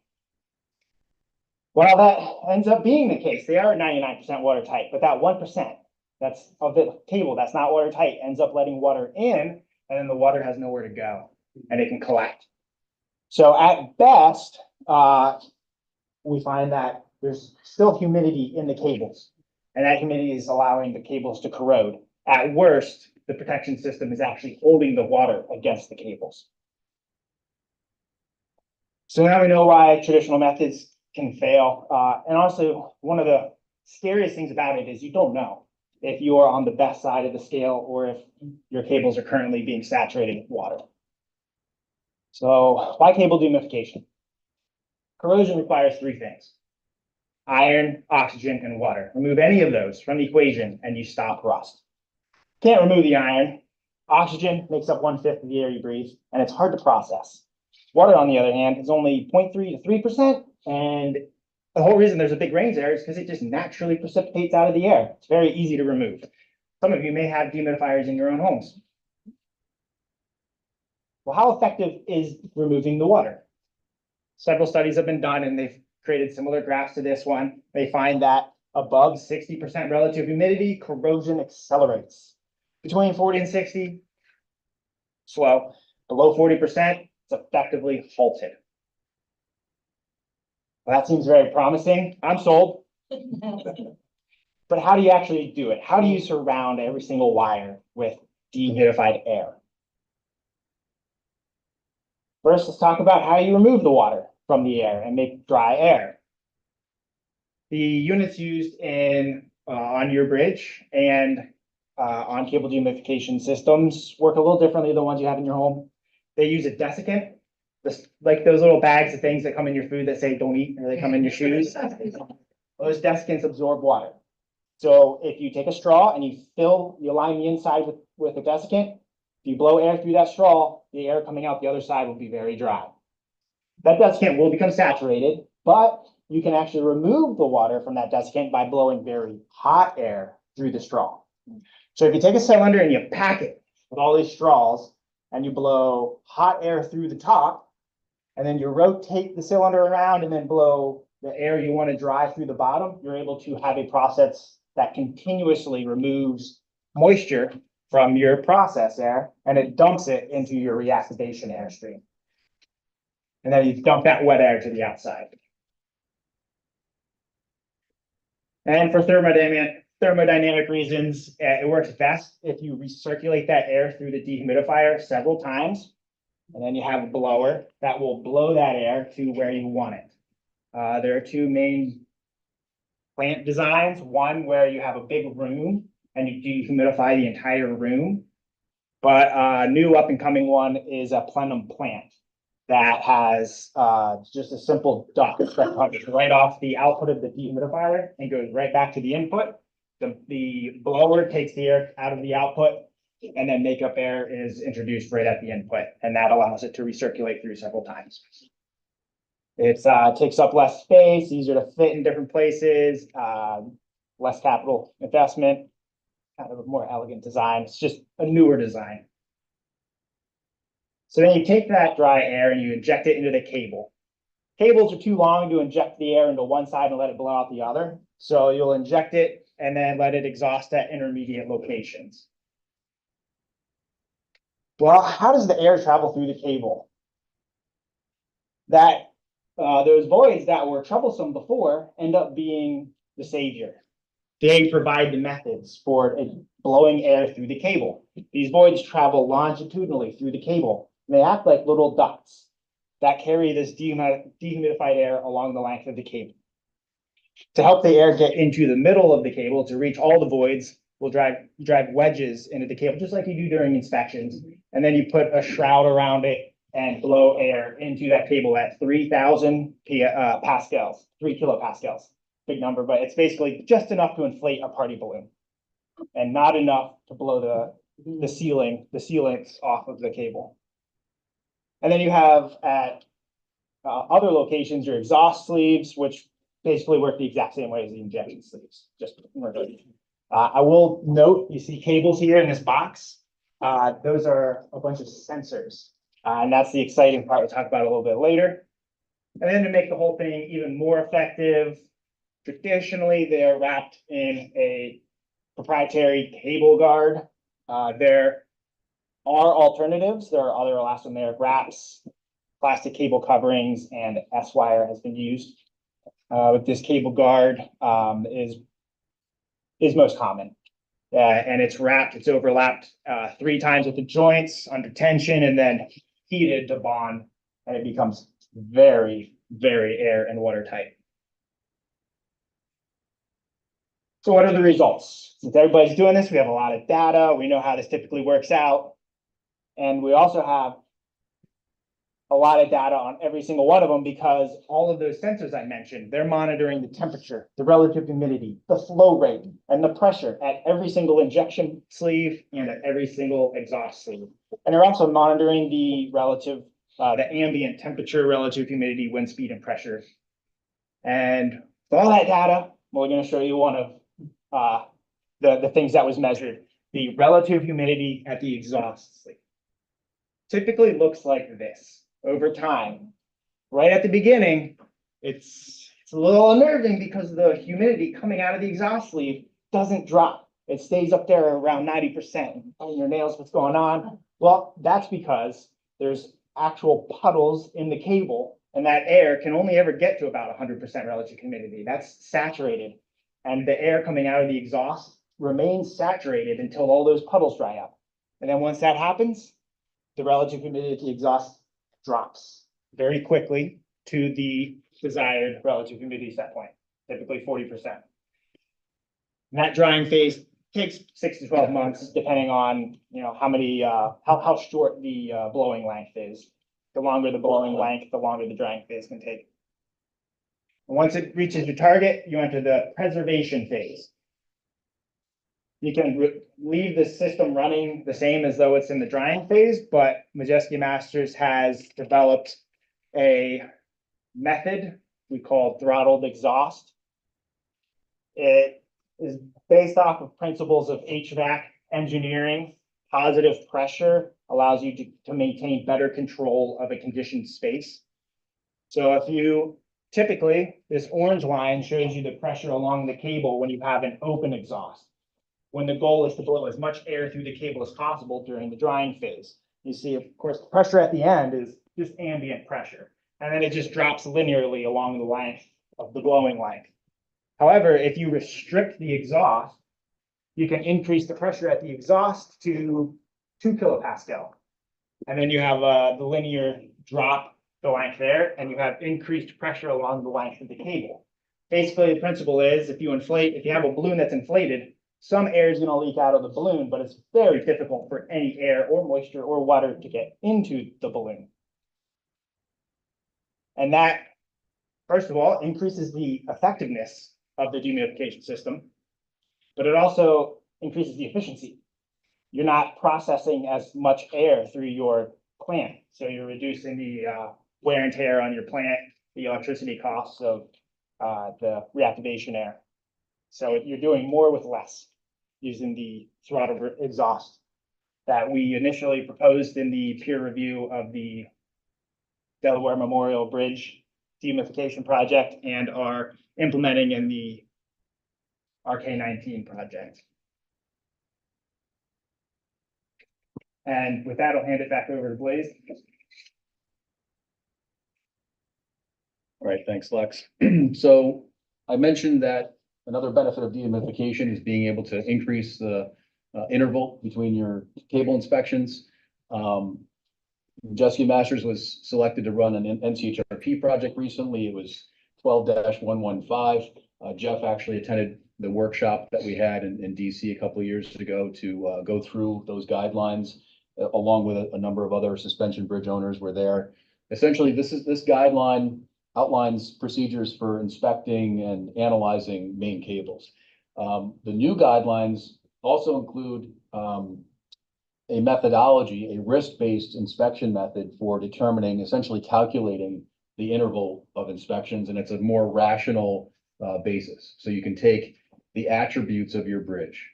Well, that ends up being the case. They are 99% watertight, but that 1% that's of the cable that's not watertight ends up letting water in, and then the water has nowhere to go and it can collect. So at best, we find that there's still humidity in the cables, and that humidity is allowing the cables to corrode. At worst, the protection system is actually holding the water against the cables. So now we know why traditional methods can fail. And also, one of the scariest things about it is you don't know if you are on the best side of the scale or if your cables are currently being saturated with water. So why cable dehumidification? Corrosion requires three things: iron, oxygen, and water. Remove any of those from the equation and you stop rust. Can't remove the iron. Oxygen makes up 1/5 of the air you breathe, and it's hard to process. Water, on the other hand, is only 0.3 to 3%, and the whole reason there's a big range there is because it just naturally precipitates out of the air. It's very easy to remove. Some of you may have dehumidifiers in your own homes. Well, how effective is removing the water? Several studies have been done and they've created similar graphs to this one. They find that above 60% relative humidity, corrosion accelerates. Between 40 and 60, slow. Below 40%, it's effectively halted. Well, that seems very promising. I'm sold. But how do you actually do it? How do you surround every single wire with dehumidified air? First, let's talk about how you remove the water from the air and make dry air. The units used on your bridge and on cable dehumidification systems work a little differently than the ones you have in your home. They use a desiccant, like those little bags of things that come in your food that say don't eat, or they come in your shoes. Those desiccants absorb water. So if you take a straw and you line the inside with a desiccant, if you blow air through that straw, the air coming out the other side will be very dry. That desiccant will become saturated, but you can actually remove the water from that desiccant by blowing very hot air through the straw. So if you take a cylinder and you pack it with all these straws and you blow hot air through the top, and then you rotate the cylinder around and then blow the air you want to dry through the bottom, you're able to have a process that continuously removes moisture from your process air, and it dumps it into your reactivation airstream. And then you dump that wet air to the outside. And for thermodynamic reasons, it works best if you recirculate that air through the dehumidifier several times. And then you have a blower that will blow that air to where you want it. There are two main plant designs. One where you have a big room and you dehumidify the entire room. But a new up and coming one is a plenum plant that has just a simple duct that comes right off the output of the dehumidifier and goes right back to the input. The blower takes the air out of the output, and then makeup air is introduced right at the input, and that allows it to recirculate through several times. It takes up less space, easier to fit in different places, less capital investment, kind of a more elegant design. It's just a newer design. So then you take that dry air and you inject it into the cable. Cables are too long to inject the air into one side and let it blow out the other. So you'll inject it and then let it exhaust at intermediate locations. Well, how does the air travel through the cable? Those voids that were troublesome before end up being the savior. They provide the methods for blowing air through the cable. These voids travel longitudinally through the cable. They act like little ducts that carry this dehumidified air along the length of the cable. To help the air get into the middle of the cable, to reach all the voids, we'll drive wedges into the cable, just like you do during inspections. And then you put a shroud around it and blow air into that cable at 3,000 pascals, 3 kilopascals. Big number, but it's basically just enough to inflate a party balloon and not enough to blow the sealants off of the cable. And then you have at other locations your exhaust sleeves, which basically work the exact same way as the injection sleeves. I will note, you see cables here in this box. Those are a bunch of sensors, and that's the exciting part we'll talk about a little bit later. And then to make the whole thing even more effective, traditionally they're wrapped in a proprietary cable guard. There are alternatives. There are other elastomeric wraps, plastic cable coverings, and S-wire has been used. With this cable guard is most common. And it's overlapped 3 times with the joints under tension and then heated to bond, and it becomes very, very air and watertight. So what are the results? Since everybody's doing this, we have a lot of data. We know how this typically works out. And we also have a lot of data on every single one of them because all of those sensors I mentioned, they're monitoring the temperature, the relative humidity, the flow rate, and the pressure at every single injection sleeve and at every single exhaust sleeve. And they're also monitoring the relative, the ambient temperature, relative humidity, wind speed, and pressure. And with all that data, we're going to show you one of the things that was measured, the relative humidity at the exhaust sleeve. Typically looks like this over time. Right at the beginning, it's a little unnerving because the humidity coming out of the exhaust sleeve doesn't drop. It stays up there around 90%. On your nails, what's going on? Well, that's because there's actual puddles in the cable, and that air can only ever get to about 100% relative humidity. That's saturated. And the air coming out of the exhaust remains saturated until all those puddles dry up. And then once that happens, the relative humidity of the exhaust drops very quickly to the desired relative humidity set point, typically 40%. And that drying phase takes 6 to 12 months, depending on how many how short the blowing length is. The longer the blowing length, the longer the drying phase can take. And once it reaches your target, you enter the preservation phase. You can leave the system running the same as though it's in the drying phase, but Majeski Masters has developed a method we call throttled exhaust. It is based off of principles of HVAC engineering. Positive pressure allows you to maintain better control of a conditioned space. So if you typically, this orange line shows you the pressure along the cable when you have an open exhaust, when the goal is to blow as much air through the cable as possible during the drying phase. You see, of course, the pressure at the end is just ambient pressure, and then it just drops linearly along the length of the blowing length. However, if you restrict the exhaust, you can increase the pressure at the exhaust to 2 kilopascal. And then you have the linear drop the length there, and you have increased pressure along the length of the cable. Basically, the principle is if you have a balloon that's inflated, some air is going to leak out of the balloon, but it's very difficult for any air or moisture or water to get into the balloon. And that, first of all, increases the effectiveness of the dehumidification system, but it also increases the efficiency. You're not processing as much air through your plant, so you're reducing the wear and tear on your plant, the electricity costs of the reactivation air. So you're doing more with less using the throttle exhaust that we initially proposed in the peer review of the Delaware Memorial Bridge dehumidification project and are implementing in the RK19 project. And with that, I'll hand it back over to Blaze. All right, thanks, Lex. So I mentioned that another benefit of dehumidification is being able to increase the interval between your cable inspections. Majeski Masters was selected to run an NCHRP project recently. It was 12-115. Jeff actually attended the workshop that we had in DC a couple of years ago to go through those guidelines, along with a number of other suspension bridge owners were there. Essentially, this guideline outlines procedures for inspecting and analyzing main cables. The new guidelines also include a methodology, a risk-based inspection method for determining, essentially calculating the interval of inspections, and it's a more rational basis. So you can take the attributes of your bridge,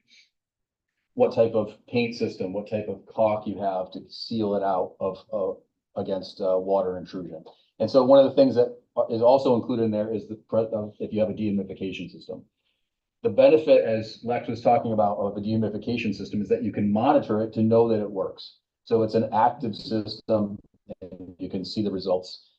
what type of paint system, what type of caulk you have to seal it out of against water intrusion. And so one of the things that is also included in there is if you have a dehumidification system. The benefit, as Lex was talking about, of a dehumidification system is that you can monitor it to know that it works. So it's an active system and you can see the results.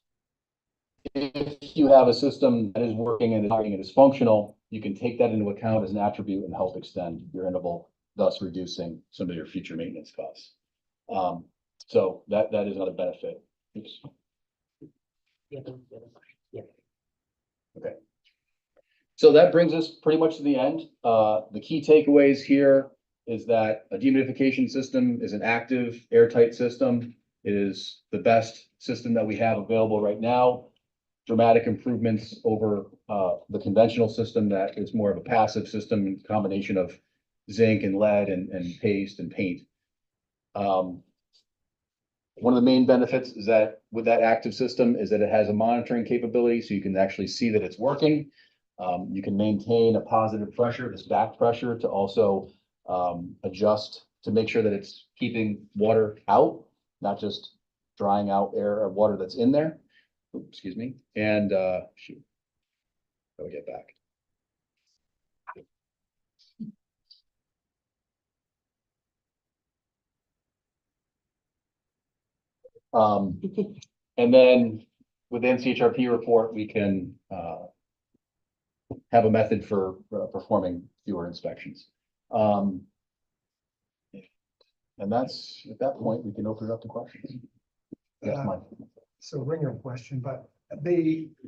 If you have a system that is working and it is functional, you can take that into account as an attribute and help extend your interval, thus reducing some of your future maintenance costs. So that is another benefit. Oops. Okay. So that brings us pretty much to the end. The key takeaways here is that a dehumidification system is an active, airtight system. It is the best system that we have available right now. Dramatic improvements over the conventional system that is more of a passive system, combination of zinc and lead and paste and paint. One of the main benefits is that with that active system is that it has a monitoring capability, so you can actually see that it's working. You can maintain a positive pressure, this back pressure, to also adjust to make sure that it's keeping water out, not just drying out air or water that's in there. Oops, excuse me. And shoot, how do we get back? And then with the NCHRP report, we can have a method for performing fewer inspections. And that's, at that point, we can open it up to questions. Yes, Mike. So ringer question, but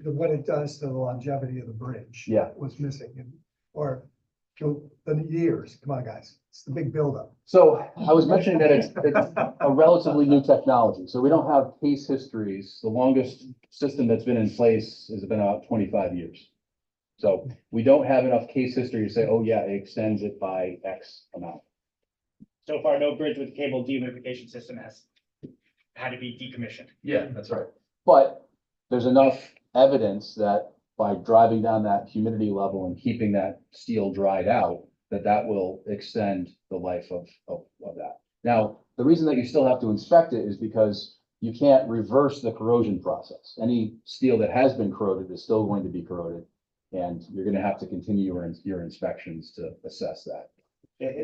what it does to the longevity of the bridge. Yeah. Was missing or the years. Come on, guys. It's the big buildup. So I was mentioning that it's a relatively new technology. So we don't have case histories. The longest system that's been in place has been about 25 years. So we don't have enough case history to say, oh yeah, it extends it by X amount. So far, no bridge with cable dehumidification system has had to be decommissioned. Yeah, that's right. But there's enough evidence that by driving down that humidity level and keeping that steel dried out, that will extend the life of that. Now, the reason that you still have to inspect it is because you can't reverse the corrosion process. Any steel that has been corroded is still going to be corroded, and you're going to have to continue your inspections to assess that.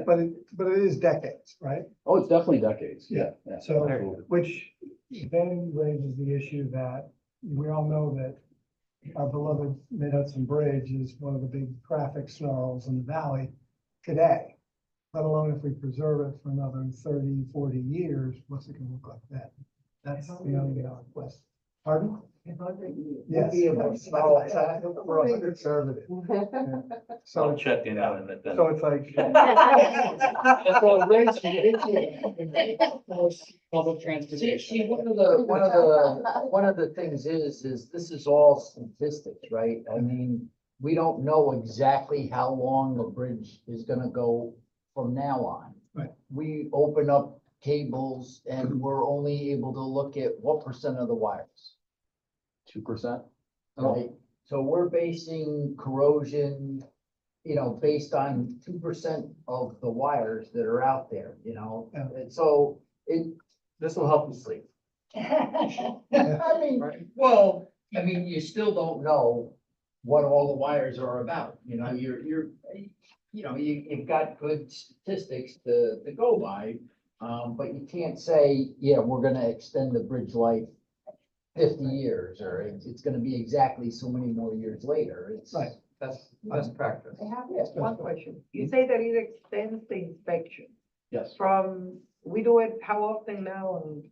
But it is decades, right? Oh, it's definitely decades. Yeah. Yeah. So, absolutely. which then raises the issue that we all know that our beloved Mid-Hudson Bridge is one of the big traffic snarls in the valley today, let alone if we preserve it for another 30, 40 years, what's it gonna look like then? That's the only question. Pardon? Yes. We're all conservative. So, I'll check in on it then. so it's like. Public See, transportation. one of the things is this is all statistics, right? I mean, we don't know exactly how long the bridge is gonna go from now on. Right. We open up cables and we're only able to look at what percent of the wires, 2%. right? So we're basing corrosion, based on 2% of the wires that are out there, Yeah. And so This will help you sleep. I mean, you still don't know what all the wires are about, you've got good statistics to go by. But you can't say, yeah, we're gonna extend the bridge life 50 years, or it's gonna be exactly so many more years later. It's. Right. That's practice. I have one question. You say that it extends the inspection Yes. from, we do it how often now, and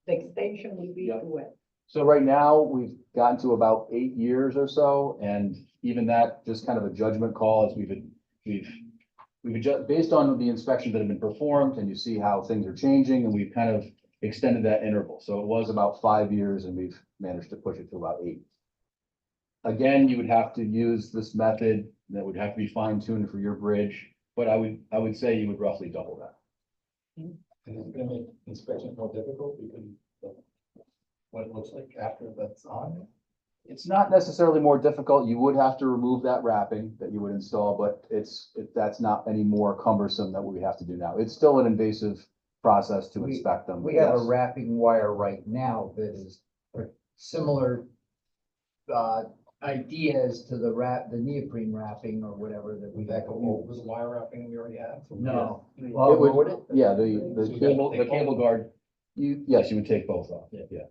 the extension will be to when? So right now, we've gotten to about 8 years or so, and even that, just kind of a judgment call as we've adjusted based on the inspections that have been performed, and you see how things are changing, and we've kind of extended that interval. So it was about 5 years, and we've managed to push it to about 8. Again, you would have to use this method that would have to be fine-tuned for your bridge, but I would say you would roughly double that. And it's gonna make inspections more difficult because of what it looks like after that's on. It's not necessarily more difficult. You would have to remove that wrapping that you would install, but that's not any more cumbersome than what we have to do now. It's still an invasive process to inspect them. We have a Yes. wrapping wire right now that is similar ideas to the neoprene wrapping or whatever that we have. Was wire wrapping we already had. No. It would, yeah, the cable guard, yes, you would take both off, yeah.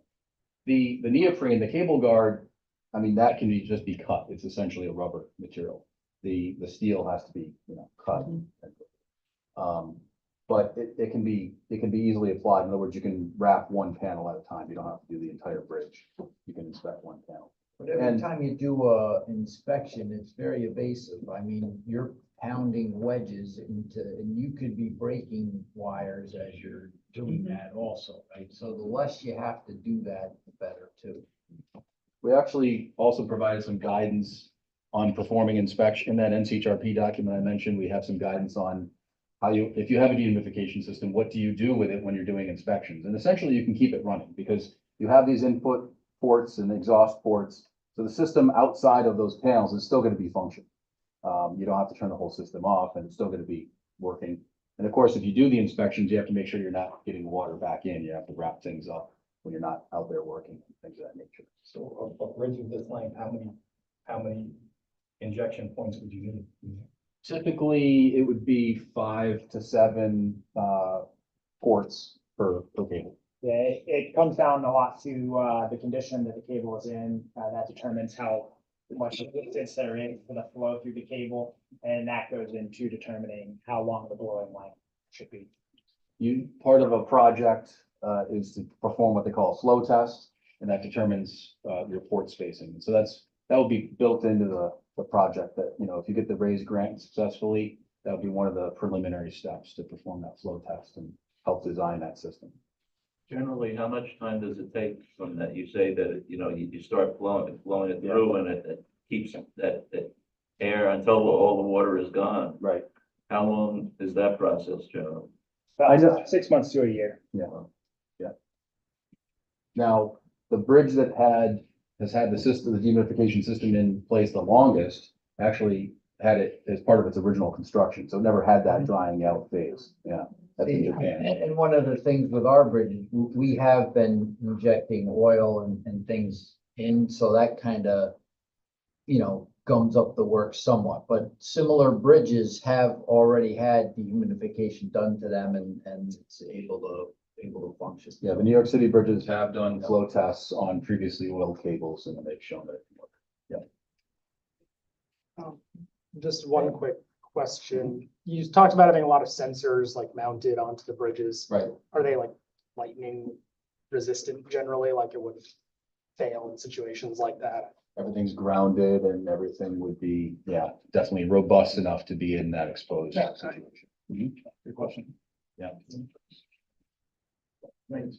The neoprene, the cable guard, I mean, that can just be cut. It's essentially a rubber material. The steel has to be, cut. But it can be easily applied. In other words, you can wrap one panel at a time. You don't have to do the entire bridge. You can inspect one panel. But every time you do a inspection, it's very invasive. I mean, you're pounding wedges and you could be breaking wires as you're doing that also, right? So the less you have to do that, the better too. We actually also provided some guidance on performing inspection. In that NCHRP document I mentioned, we have some guidance on how you, if you have a dehumidification system, what do you do with it when you're doing inspections? And essentially you can keep it running because you have these input ports and exhaust ports. So the system outside of those panels is still going to be functioning. You don't have to turn the whole system off and it's still going to be working. And of course, if you do the inspections, you have to make sure you're not getting water back in. You have to wrap things up when you're not out there working, things of that nature. So a bridge of this length, how many injection points would you need? Typically, it would be 5 to 7 ports per cable. Yeah, it comes down a lot to the condition that the cable is in. That determines how much resistance there is for the flow through the cable, and that goes into determining how long the blowing length should be. Part of a project is to perform what they call a flow test, and that determines your port spacing. So that will be built into the project that, you know, if you get the raise grant successfully, that'll be one of the preliminary steps to perform that flow test and help design that system. Generally, how much time does it take from that? You say that, you know, you start blowing it through and it keeps that air until all the water is gone. Right. How long is that process, generally? About 6 months to a year. Yeah. Now, the bridge that has had the system, the dehumidification system in place the longest, actually had it as part of its original construction. So it never had that drying out phase. Yeah. That's in Japan. And one of the things with our bridges, we have been injecting oil and things in, so that kind of, you know, gums up the work somewhat, but similar bridges have already had dehumidification done to them and it's able to function. Yeah, the New York City bridges have done flow tests on previously oiled cables and they've shown that it can work. Yeah. Just one quick question. You talked about having a lot of sensors like mounted onto the bridges. Right. Are they like lightning resistant generally, like it would fail in situations like that? Everything's grounded and everything would be, yeah, definitely robust enough to be in that exposed Yeah. situation. Good question. Yeah. Right.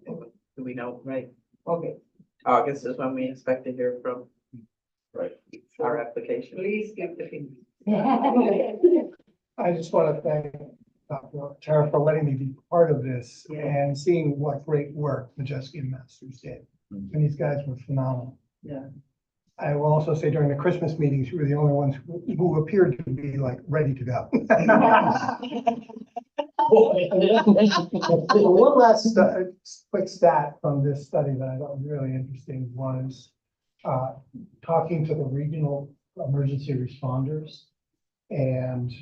Do we know, right? Okay. August is when we expect to hear from Right. our application. Please give the feedback. I just want to thank Dr. Tara for letting me be part of this and seeing what great work Majeski and Masters did. And these guys were phenomenal. Yeah. I will also say during the Christmas meetings, you were the only ones who appeared to be like ready to go. One last quick stat from this study that I thought was really interesting was talking to the regional emergency responders and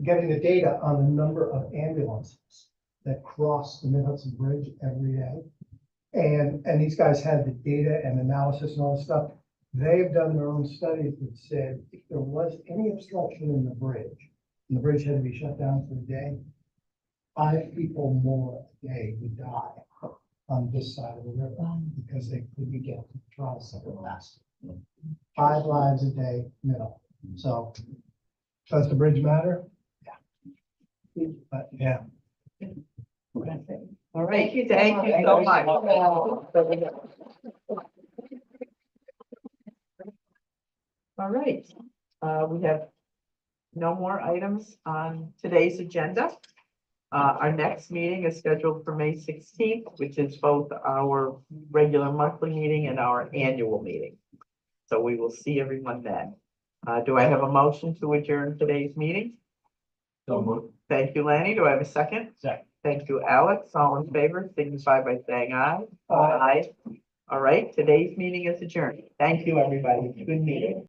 getting the data on the number of ambulances that cross the Mid-Hudson Bridge every day. And these guys had the data and analysis and all this stuff. They've done their own studies that said if there was any obstruction in the bridge, and the bridge had to be shut down for a day, 5 people more a day would die on this side of the river because they couldn't get to the trial center last. 5 lives a day, middle. So does the bridge matter? Yeah. But yeah. All right, thank you so much. All right, we have no more items on today's agenda. Our next meeting is scheduled for May 16th, which is both our regular monthly meeting and our annual meeting. So we will see everyone then. Do I have a motion to adjourn today's meeting? So moved. Thank you, Lanny. Do I have a second? Second. Thank you, Alex. All in favor, signify by saying aye. Aye. All right, today's meeting is adjourned. Thank you, everybody. Good meeting.